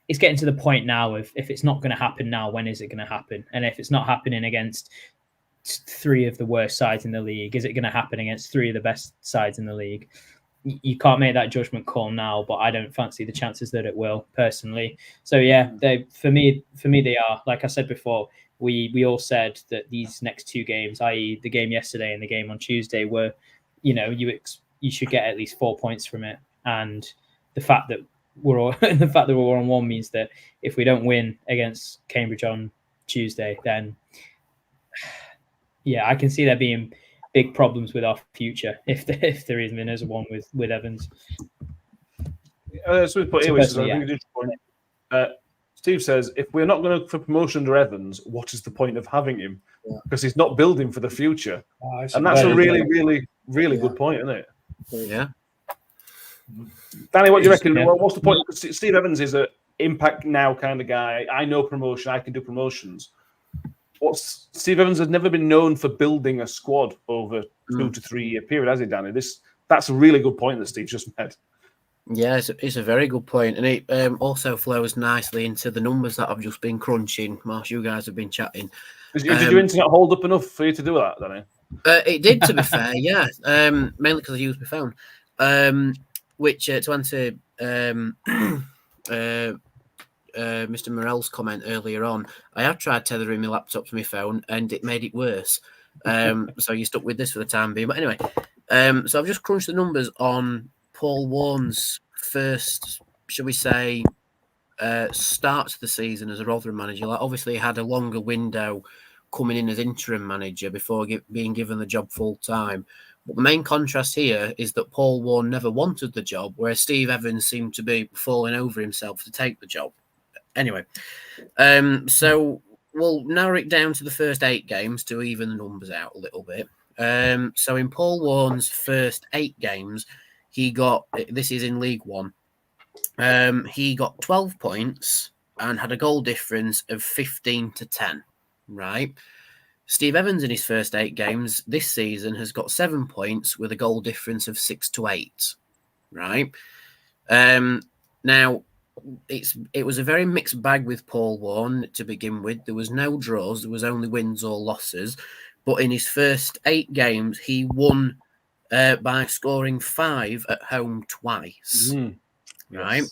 getting to the point now of, if it's not going to happen now, when is it going to happen? And if it's not happening against 3 of the worst sides in the league, is it going to happen against 3 of the best sides in the league? You can't make that judgment call now, but I don't fancy the chances that it will, personally. So yeah, for me they are. Like I said before, we all said that these next 2 games, i.e. the game yesterday and the game on Tuesday, were, you should get at least 4 points from it. And the fact that we're on 1 means that if we don't win against Cambridge on Tuesday, then yeah, I can see there being big problems with our future if there even is one with Evans. Steve says, if we're not going for promotion under Evans, what is the point of having him? Because he's not building for the future. And that's a really, really, really good point, isn't it? Yeah. Danny, what do you reckon? Well, what's the point? Because Steve Evans is an impact now kind of guy. I know promotion. I can do promotions. Steve Evans has never been known for building a squad over 2 to 3 year period, has he, Danny? That's a really good point that Steve just made. Yeah, it's a very good point, and it also flows nicely into the numbers that I've just been crunching whilst you guys have been chatting. Did your internet hold up enough for you to do that, Danny? It did, to be fair, yeah. Mainly because I used my phone. Which to answer Mr. Morell's comment earlier on, I have tried tethering my laptop to my phone, and it made it worse. So you're stuck with this for the time being. But anyway, so I've just crunched the numbers on Paul Warne's first, shall we say, start to the season as a Rotherham manager. Like, obviously, he had a longer window coming in as interim manager before being given the job full time. But the main contrast here is that Paul Warne never wanted the job, whereas Steve Evans seemed to be falling over himself to take the job. Anyway, so we'll narrow it down to the first 8 games to even the numbers out a little bit. So in Paul Warne's first 8 games, he got, this is in League One, he got 12 points and had a goal difference of 15-10, right? Steve Evans in his first 8 games this season has got 7 points with a goal difference of 6-8, right? Now, it was a very mixed bag with Paul Warne to begin with. There was no draws, there was only wins or losses. But in his first 8 games, he won by scoring 5 at home twice, right? Yes.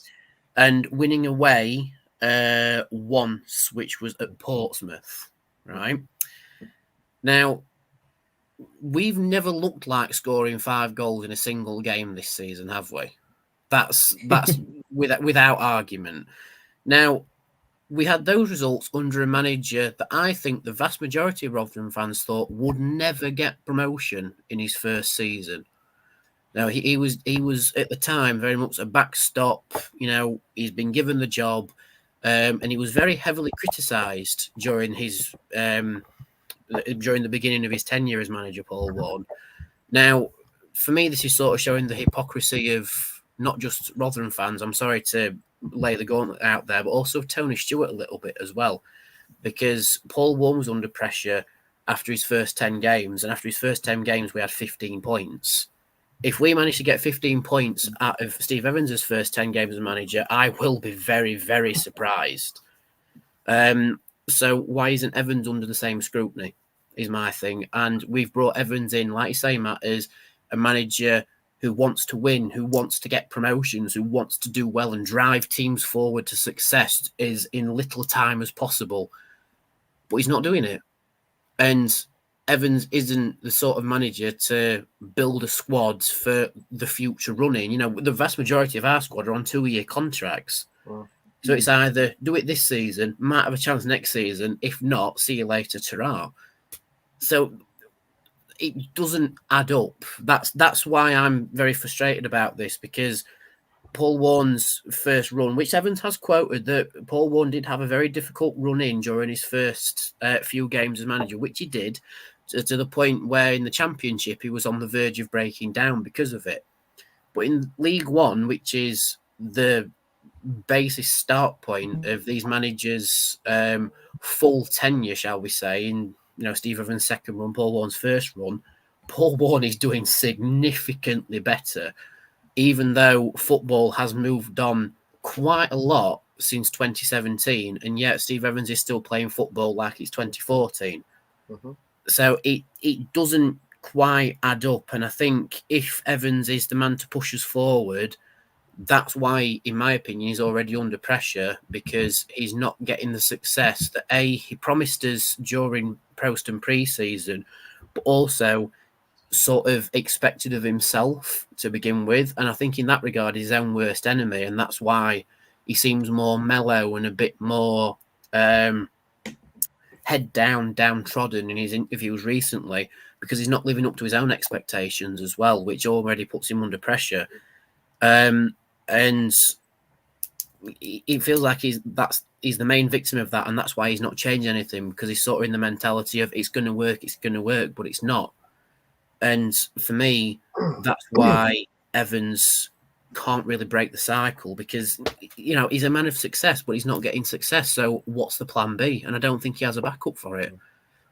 And winning away once, which was at Portsmouth, right? Now, we've never looked like scoring 5 goals in a single game this season, have we? That's without argument. Now, we had those results under a manager that I think the vast majority of Rotherham fans thought would never get promotion in his first season. Now, he was at the time very much a backstop. You know, he's been given the job, and he was very heavily criticised during his during the beginning of his tenure as manager, Paul Warne. Now, for me, this is sort of showing the hypocrisy of not just Rotherham fans. I'm sorry to lay the gauntlet out there, but also Tony Stewart a little bit as well, because Paul Warne was under pressure after his first 10 games, and after his first 10 games, we had 15 points. If we manage to get 15 points out of Steve Evans' first 10 games as manager, I will be very, very surprised. So why isn't Evans under the same scrutiny is my thing. And we've brought Evans in, like you say, Matt, as a manager who wants to win, who wants to get promotions, who wants to do well and drive teams forward to success is in little time as possible. But he's not doing it. And Evans isn't the sort of manager to build a squad for the future running. You know, the vast majority of our squad are on 2-year contracts. Wow. So it's either do it this season, might have a chance next season. If not, see you later, ta-ra. So it doesn't add up. That's why I'm very frustrated about this, because Paul Warne's first run, which Evans has quoted that Paul Warne did have a very difficult run in during his first few games as manager, which he did, to the point where in the Championship he was on the verge of breaking down because of it. But in League One, which is the basis start point of these managers' full tenure, shall we say, in Steve Evans' second run, Paul Warne's first run, Paul Warne is doing significantly better, even though football has moved on quite a lot since 2017, and yet Steve Evans is still playing football like it's 2014. Mm-hmm. So it doesn't quite add up, and I think if Evans is the man to push us forward, that's why, in my opinion, he's already under pressure, because he's not getting the success that he promised us during post and pre-season, but also sort of expected of himself to begin with. And I think in that regard, he's his own worst enemy, and that's why he seems more mellow and a bit more head down, downtrodden in his interviews recently, because he's not living up to his own expectations as well, which already puts him under pressure. And it feels like he's the main victim of that, and that's why he's not changing anything, because he's sort of in the mentality of it's going to work, but it's not. And for me, that's why Evans can't really break the cycle, because he's a man of success, but he's not getting success. So what's the plan B? And I don't think he has a backup for it.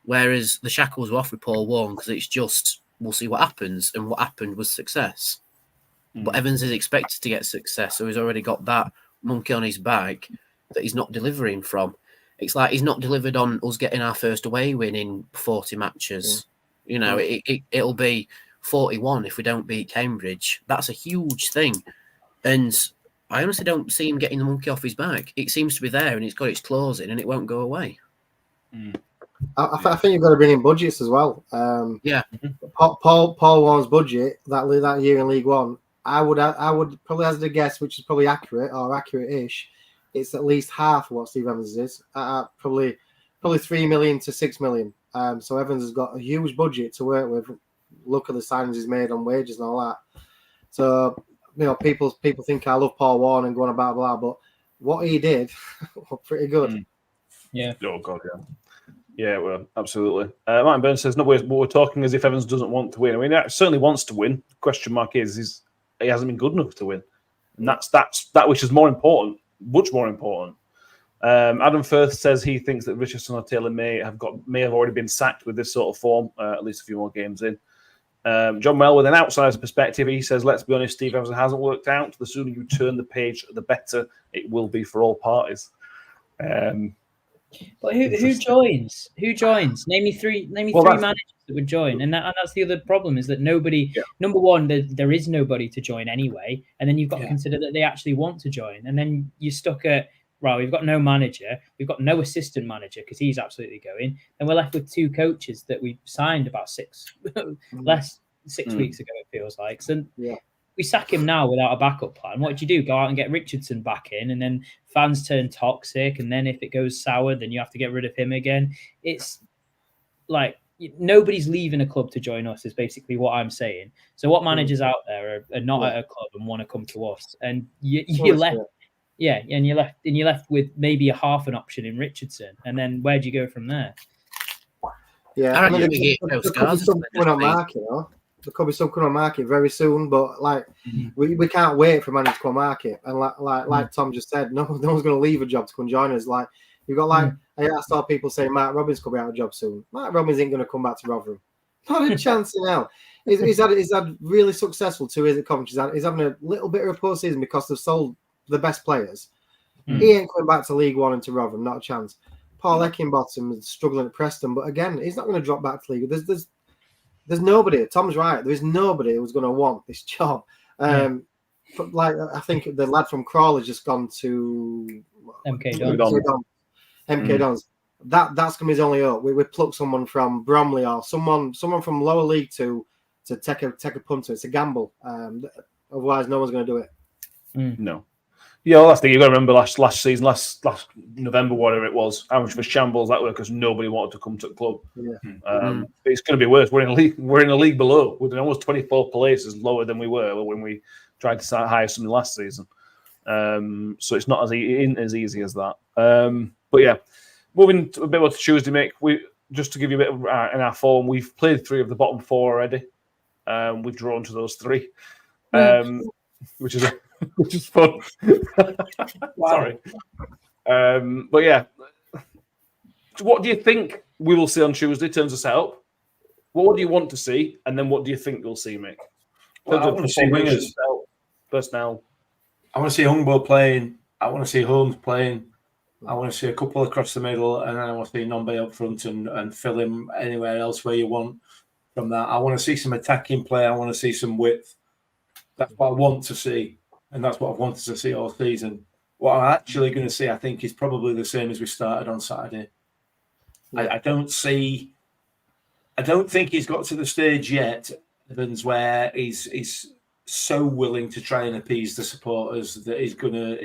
Whereas the shackles were off with Paul Warne, because it's just we'll see what happens, and what happened was success. But Evans is expected to get success, so he's already got that monkey on his back that he's not delivering from. It's like he's not delivered on us getting our first away win in 40 matches. You know, it'll be 41 if we don't beat Cambridge. That's a huge thing. And I honestly don't see him getting the monkey off his back. It seems to be there and it's got its claws in and it won't go away. I think you've got to bring in budgets as well. Paul Warren's budget that year in League One, I would probably hazard a guess, which is probably accurate or accurate-ish. It's at least half of what Steve Evans is. Probably 3 million to 6 million. So Evans has got a huge budget to work with. Look at the signings he's made on wages and all that. So people think I love Paul Warren and going about blah, but what he did was pretty good. Yeah. Oh God, yeah. Yeah, well, absolutely. Martin Burns says, "No, we're talking as if Evans doesn't want to win. I mean, he certainly wants to win. The question mark is he hasn't been good enough to win, and that's which is more important, much more important." Adam Firth says he thinks that Richardson or Taylor may have already been sacked with this sort of form, at least a few more games in. John Well, with an outsider's perspective, he says, "Let's be honest, Steve Evans hasn't worked out. The sooner you turn the page, the better it will be for all parties." But who joins? Who joins? Name me three managers that would join, and that's the other problem is that nobody. Yeah. Number one, there is nobody to join anyway, and then you've got to consider that they actually want to join, and then you're stuck at we've got no manager, we've got no assistant manager because he's absolutely going, and we're left with 2 coaches that we signed about 6 weeks ago. It feels like so. Yeah. We sack him now without a backup plan. What do? Go out and get Richardson back in, and then fans turn toxic, and then if it goes sour, then you have to get rid of him again. It's like nobody's leaving a club to join us is basically what I'm saying. So what managers out there are not at a club and want to come to us? And you're left, and you're left with maybe a half an option in Richardson, and then where do you go from there? Yeah, I mean, there could be some coming on market very soon, but we can't wait for managers to come on market. And like Tom just said, no one's going to leave a job to come join us. Like you've got I saw people say Mark Robbins could be out of a job soon. Mark Robbins ain't going to come back to Rotherham. Not a chance in hell. He's had really successful 2 years at Coventry. He's having a little bit of a poor season because they've sold the best players. He ain't coming back to League One and to Rotherham. Not a chance. Paul Eckingbottom is struggling at Preston, but again, he's not going to drop back to League. There's nobody. Tom's right. There is nobody who's going to want this job. But I think the lad from Crawley just gone to MK Dons. That's going to be his only hope. We pluck someone from Bromley or someone from lower league to take a punter. It's a gamble. Otherwise, no one's going to do it. No. Yeah, well, that's the thing. You've got to remember last season, last November, whatever it was, how much of a shambles that was because nobody wanted to come to the club. Yeah. It's going to be worse. We're in a league below. We're in almost 24 places lower than we were when we tried to hire something last season. So it's not as easy as that. But yeah, moving a bit more to Tuesday, Mick. Just to give you a bit of in our form, we've played 3 of the bottom 4 already. We've drawn to those 3, which is fun. Sorry. But yeah, what do you think we will see on Tuesday in terms of setup? What do you want to see? And then what do you think you'll see, Mick? Well, I want to see wingers. Personnel. I want to see Hungbo playing. I want to see Holmes playing. I want to see a couple across the middle. And then I want to see Nombe up front and fill him anywhere else where you want from that. I want to see some attacking play. I want to see some width. That's what I want to see. And that's what I've wanted to see all season. What I'm actually going to see, I think, is probably the same as we started on Saturday. I don't think he's got to the stage yet, Evans, where he's so willing to try and appease the supporters that he's going to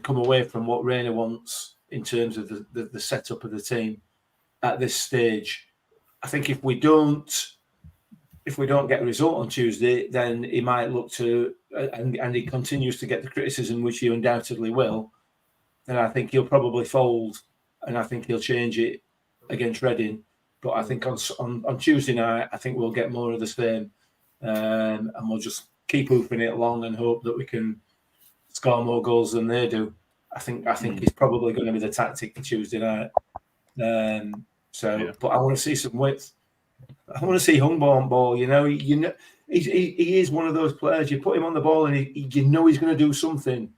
come away from what Rayner wants in terms of the setup of the team at this stage. I think if we don't get a result on Tuesday, then he might look to, and he continues to get the criticism, which he undoubtedly will, then I think he'll probably fold, and I think he'll change it against Reading. But I think on Tuesday night, I think we'll get more of the same, and we'll just keep hoofing it along and hope that we can score more goals than they do. I think it's probably going to be the tactic for Tuesday night. But I want to see some width. I want to see Hungbo on ball. he is one of those players. You put him on the ball and you know he's going to do something.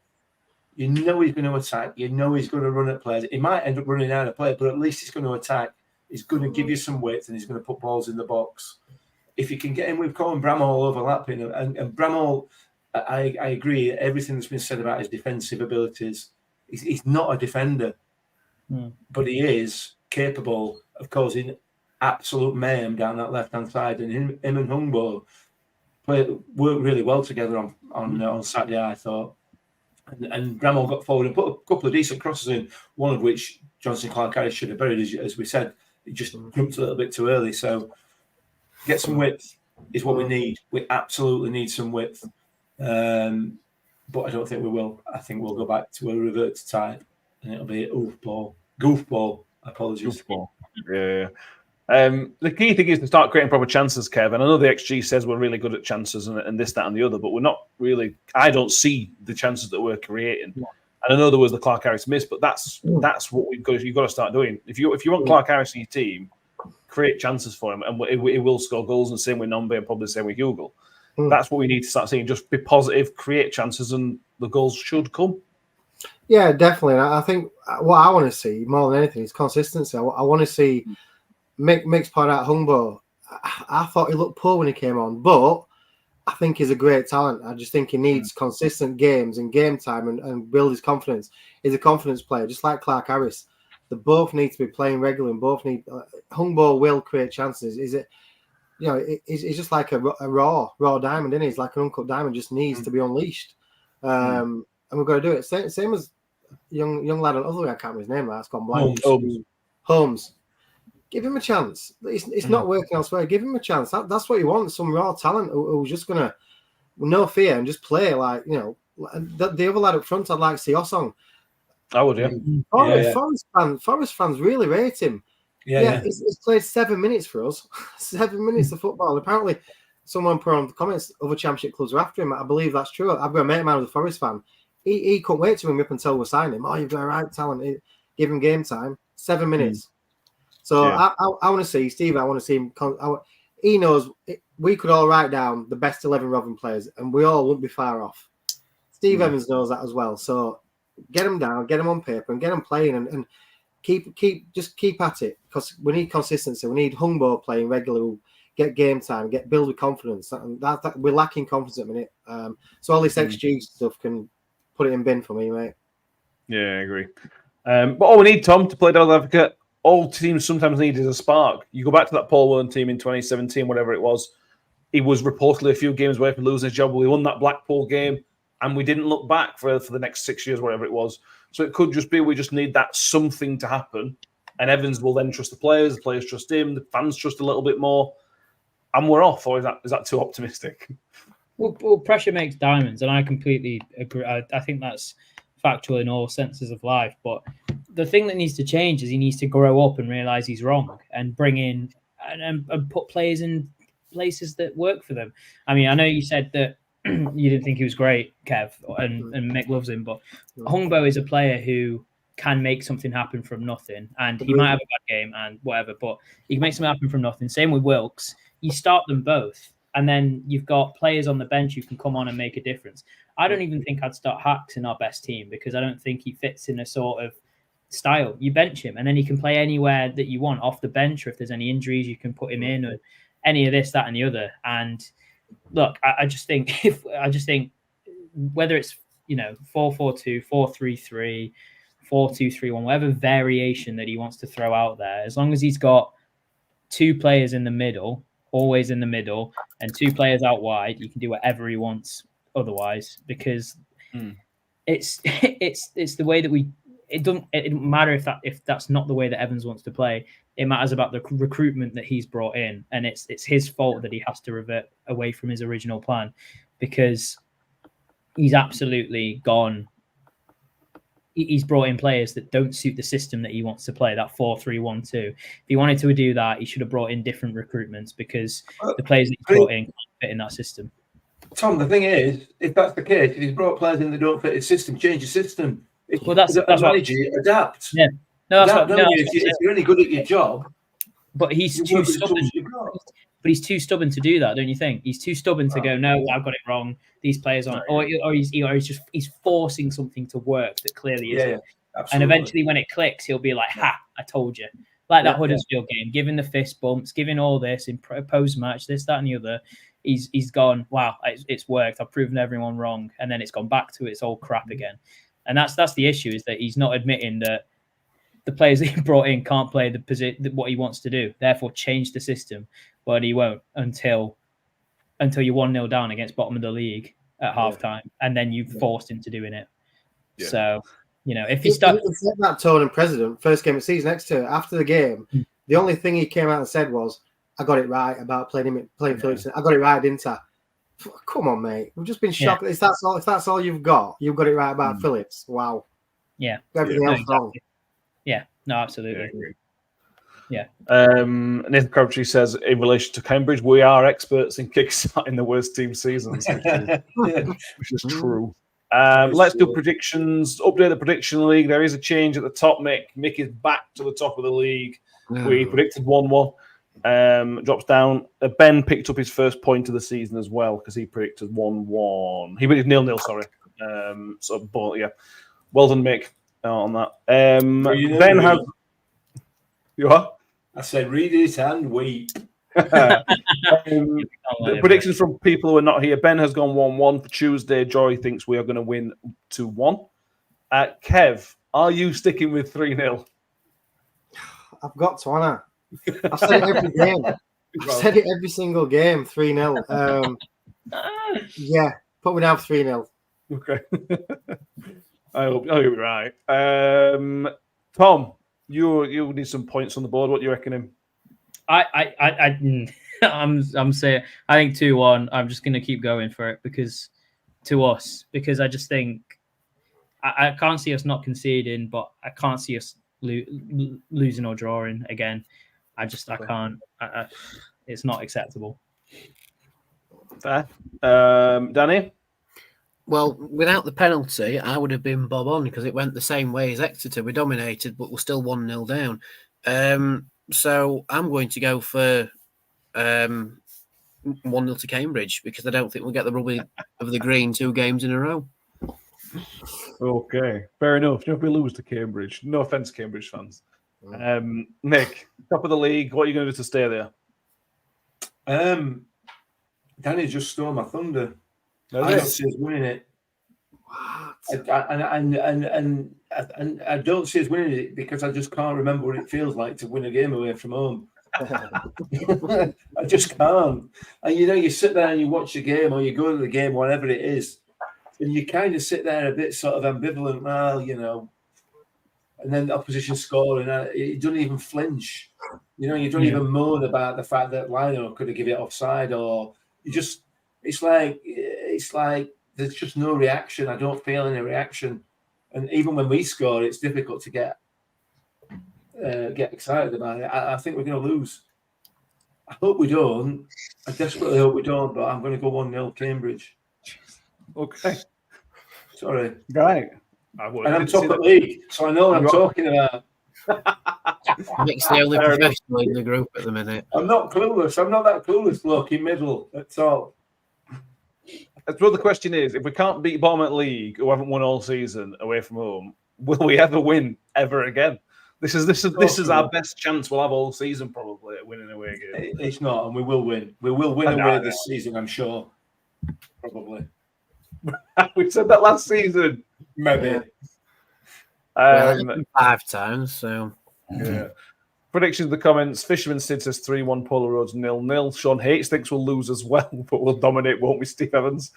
You know he's going to attack. You know he's going to run at players. He might end up running out of play, but at least he's going to attack. He's going to give you some width and he's going to put balls in the box. If you can get him with Colin Bramall overlapping, and Bramall, I agree, everything that's been said about his defensive abilities. He's not a defender, but he is capable of causing absolute mayhem down that left-hand side. And him and Hungbo worked really well together on Saturday, I thought. And Bramall got forward and put a couple of decent crosses in, one of which Johnson Clark-Harris should have buried, as we said. He just jumped a little bit too early. So get some width is what we need. We absolutely need some width. But I don't think we will. I think we'll go back to a revert to type, and it'll be goofball. Apologies. Goofball. Yeah. The key thing is to start creating proper chances, Kev. And I know the XG says we're really good at chances and this, that, and the other, but we're not really. I don't see the chances that we're creating. Yeah. And I know there was the Clark Harris miss, but that's what we've got. You've got to start doing. If you want Clark Harris in your team, create chances for him, and it will score goals. And same with Nombe, and probably the same with Hugo. That's what we need to start seeing. Just be positive, create chances, and the goals should come. Yeah, definitely. I think what I want to see more than anything is consistency. I want to see Mick's point out Hungbo. I thought he looked poor when he came on, but I think he's a great talent. I just think he needs consistent games and game time and build his confidence. He's a confidence player, just like Clark Harris. They both need to be playing regularly, and both need. Hungbo will create chances. Is it? You know, he's just like a raw diamond, isn't he? He's like an uncut diamond, just needs to be unleashed. And we've got to do it. Same as young lad on the other way. I can't remember his name. That's gone blank. Holmes. Give him a chance. It's not working elsewhere. Give him a chance. That's what you want. Some raw talent who's just gonna, with no fear, and just play like, you know. The other lad up front, I'd like to see Osong. I would, yeah. Forest fans really rate him. Yeah. He's played 7 minutes for us. 7 minutes of football. Apparently, someone put on the comments other championship clubs are after him. I believe that's true. I've got a mate of mine who's a Forest fan. He couldn't wait to ring me up until we signed him. Oh, you've got a right talent. Give him game time. 7 minutes. So I want to see Steve. I want to see him. He knows we could all write down the best 11 Rotherham players, and we all wouldn't be far off. Steve Evans knows that as well. So get him down, get him on paper, and get him playing, and keep at it, because we need consistency. We need Hungbo playing regularly, get game time, build with confidence. And that we're lacking confidence at the minute. So all this XG stuff can put it in bin for me, mate. Yeah, I agree. But all we need, Tom, to play devil's advocate. All teams sometimes need is a spark. You go back to that Paul Warren team in 2017, whatever it was. He was reportedly a few games away from losing his job. We won that Blackpool game, and we didn't look back for the next 6 years, whatever it was. So it could just be we just need that something to happen, and Evans will then trust the players trust him, the fans trust a little bit more, and we're off. Or is that too optimistic? Well, pressure makes diamonds, and I completely agree. I think that's factual in all senses of life, but the thing that needs to change is he needs to grow up and realize he's wrong and bring in and put players in places that work for them. I mean, I know you said that you didn't think he was great, Kev, and Mick loves him, but Hungbo is a player who can make something happen from nothing, and he might have a bad game and whatever, but he can make something happen from nothing. Same with Wilkes. You start them both, and then you've got players on the bench who can come on and make a difference. I don't even think I'd start Hacks in our best team, because I don't think he fits in a sort of style. You bench him, and then he can play anywhere that you want off the bench, or if there's any injuries, you can put him in, or any of this, that, and the other. And look, I just think whether it's 4-4-2, 4-3-3, 4-2-3-1, whatever variation that he wants to throw out there, as long as he's got two players in the middle, always in the middle, and two players out wide, he can do whatever he wants otherwise, because it's the way that it doesn't matter if that's not the way that Evans wants to play. It matters about the recruitment that he's brought in, and it's his fault that he has to revert away from his original plan, because he's absolutely gone. He's brought in players that don't suit the system that he wants to play, that 4-3-1-2. If he wanted to do that, he should have brought in different recruitments, because the players that he's brought in can't fit in that system. Tom, the thing is, if that's the case, if he's brought players in that don't fit his system, change the system. Well, that's manager, adapt. Yeah, no, that's if you're any good at your job, but he's too stubborn. but he's too stubborn to do that, don't you think? He's too stubborn to go, no, I've got it wrong. These players aren't, or he's forcing something to work that clearly isn't. Yeah, absolutely. And eventually, when it clicks, he'll be like, "Ha! I told you." Like that Huddersfield game, giving the fist bumps, giving all this in post match, this, that, and the other. He's gone. Wow, it's worked. I've proven everyone wrong, and then it's gone back to its old crap again. And that's the issue, is that he's not admitting that the players that he brought in can't play the position what he wants to do. Therefore, change the system, but he won't until you're 1-0 down against bottom of the league at halftime, and then you've forced him to doing it. Yeah. So, if you start that tone and president first game of the season next to it, after the game, the only thing he came out and said was, "I got it right about playing Phillips. I got it right, didn't I?" Come on, mate. We've just been shocked. If that's all you've got it right about Phillips. Wow. Yeah. Everything else wrong. Yeah. No, absolutely. Yeah. Nathan Crabtree says, in relation to Cambridge, we are experts in kickstarting the worst team seasons, which is true. Let's do predictions. Update the prediction league. There is a change at the top, Mick. Mick is back to the top of the league. We predicted 1-1. Drops down. Ben picked up his first point of the season as well, because he predicted 1-1. He predicted 0-0, sorry. But yeah. Well done, Mick, on that. Ben has... You are? I said read it and wait. Predictions from people who are not here. Ben has gone 1-1 for Tuesday. Joy thinks we are going to win 2-1. Kev, are you sticking with 3-0? I've got to, haven't I? I've said it every game. I've said it every single game, 3-0. Yeah, put me down for 3-0. Okay. I hope you're right. Tom, you need some points on the board. What do you reckon him? I'm saying I think 2-1. I'm just going to keep going for it because I just think I can't see us not conceding, but I can't see us losing or drawing again. I can't. It's not acceptable. Fair. Danny? Well, without the penalty, I would have been bob on because it went the same way as Exeter. We dominated, but we're still 1-0 down. So I'm going to go for 1-0 to Cambridge because I don't think we'll get the rub of the green 2 games in a row. Okay, fair enough. If we lose to Cambridge, no offense, Cambridge fans. Nick, top of the league. What are you going to do to stay there? Danny just stole my thunder. No, I don't see us winning it. And I don't see us winning it because I just can't remember what it feels like to win a game away from home. I just can't. And you sit there and you watch the game or you go to the game, whatever it is, and you kind of sit there a bit sort of ambivalent. Well, and then the opposition score and it doesn't even flinch. You don't even moan about the fact that Lionel could have given it offside, or you just. It's like there's just no reaction. I don't feel any reaction, and even when we score, it's difficult to get excited about it. I think we're going to lose. I hope we don't. I desperately hope we don't. But I'm going to go 1-0 Cambridge. Okay. Sorry. Right. And I'm top of the league, so I know what I'm talking about. Nick's the only professional in the group at the minute. I'm not clueless. I'm not that clueless bloke in middle. That's all. So the question is, if we can't beat bottom at league, who haven't won all season away from home, will we ever win ever again? This is our best chance we'll have all season probably at winning away game. It's not, and we will win. We will win away this season, I'm sure. Probably. We said that last season. Maybe. 5 times, so. Yeah. Predictions in the comments. Fisherman Sid says 3-1, Polar Roads 0-0. Sean Hates thinks we'll lose as well, but we'll dominate, won't we, Steve Evans?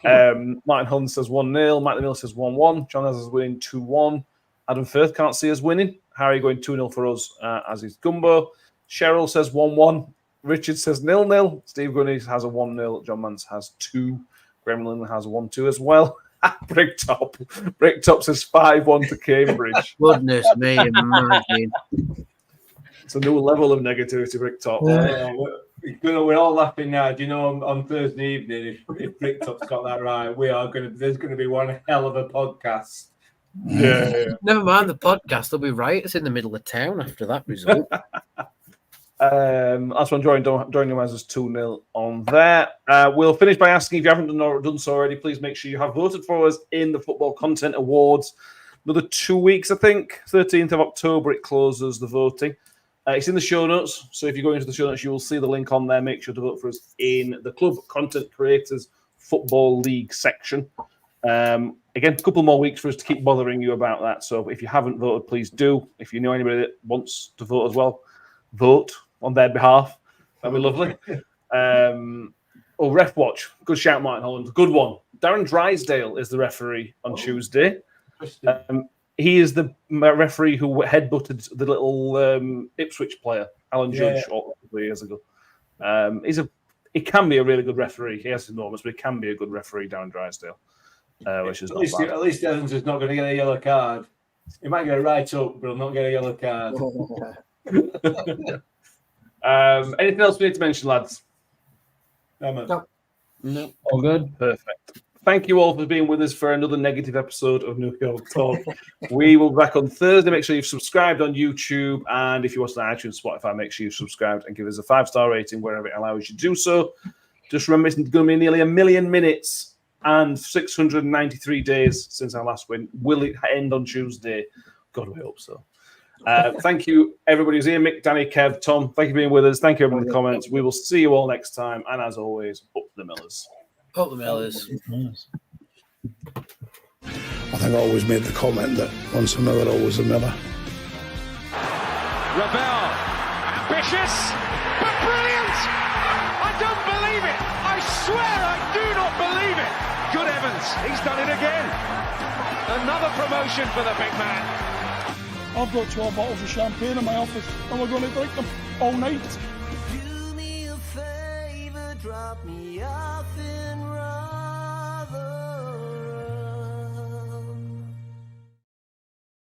Martin Hunt says 1-0. Matt Mill says 1-1. John has us winning 2-1. Adam Firth can't see us winning. Harry going 2-0 for us, as is Gumbo. Cheryl says 1-1. Richard says 0-0. Steve Gunnies has a 1-0. John Mance has 2. Gremlin has a 1-2 as well. Bricktop says 5-1 to Cambridge. Goodness me, imagine. It's a new level of negativity, Bricktop. We're all laughing now. Do you know on Thursday evening, if Bricktop's got that right, there's going to be one hell of a podcast. Yeah. Never mind the podcast. There'll be riots in the middle of town after that result. That's one joining the Mazers 2-0 on there. We'll finish by asking, if you haven't done so already, please make sure you have voted for us in the Football Content Awards. Another 2 weeks, I think. 13th of October, it closes the voting. It's in the show notes, so if you go into the show notes, you will see the link on there. Make sure to vote for us in the Club Content Creators Football League section. Again, a couple more weeks for us to keep bothering you about that. So if you haven't voted, please do. If you know anybody that wants to vote as well, vote on their behalf. That'd be lovely. Ref Watch. Good shout, Martin Holland. Good one. Darren Drysdale is the referee on Tuesday. He is the referee who headbutted the little Ipswich player, Alan Judge, a couple of years ago. He can be a really good referee. He has enormous, but he can be a good referee, Darren Drysdale. Which is at least Evans is not going to get a yellow card. He might get a write-up, but he'll not get a yellow card. Anything else we need to mention, lads? No. All good. Perfect. Thank you all for being with us for another negative episode of New York Talk. We will be back on Thursday. Make sure you've subscribed on YouTube, and if you watch on iTunes, Spotify, make sure you've subscribed and give us a 5-star rating wherever it allows you to do so. Just remember, it's going to be nearly 1 million minutes and 693 days since our last win. Will it end on Tuesday? God, we hope so. Thank you, everybody who's here. Mick, Danny, Kev, Tom, thank you for being with us. Thank you, everyone, in the comments. We will see you all next time. And as always, up the Millers. Up the Millers. I think I always made the comment that once a Miller, always a Miller. Ravel, ambitious, but brilliant! I don't believe it! I swear I do not believe it! Good Evans, he's done it again. Another promotion for the big man. I've got 12 bottles of champagne in my office and we're going to drink them all night. Do me a favor, drop me off in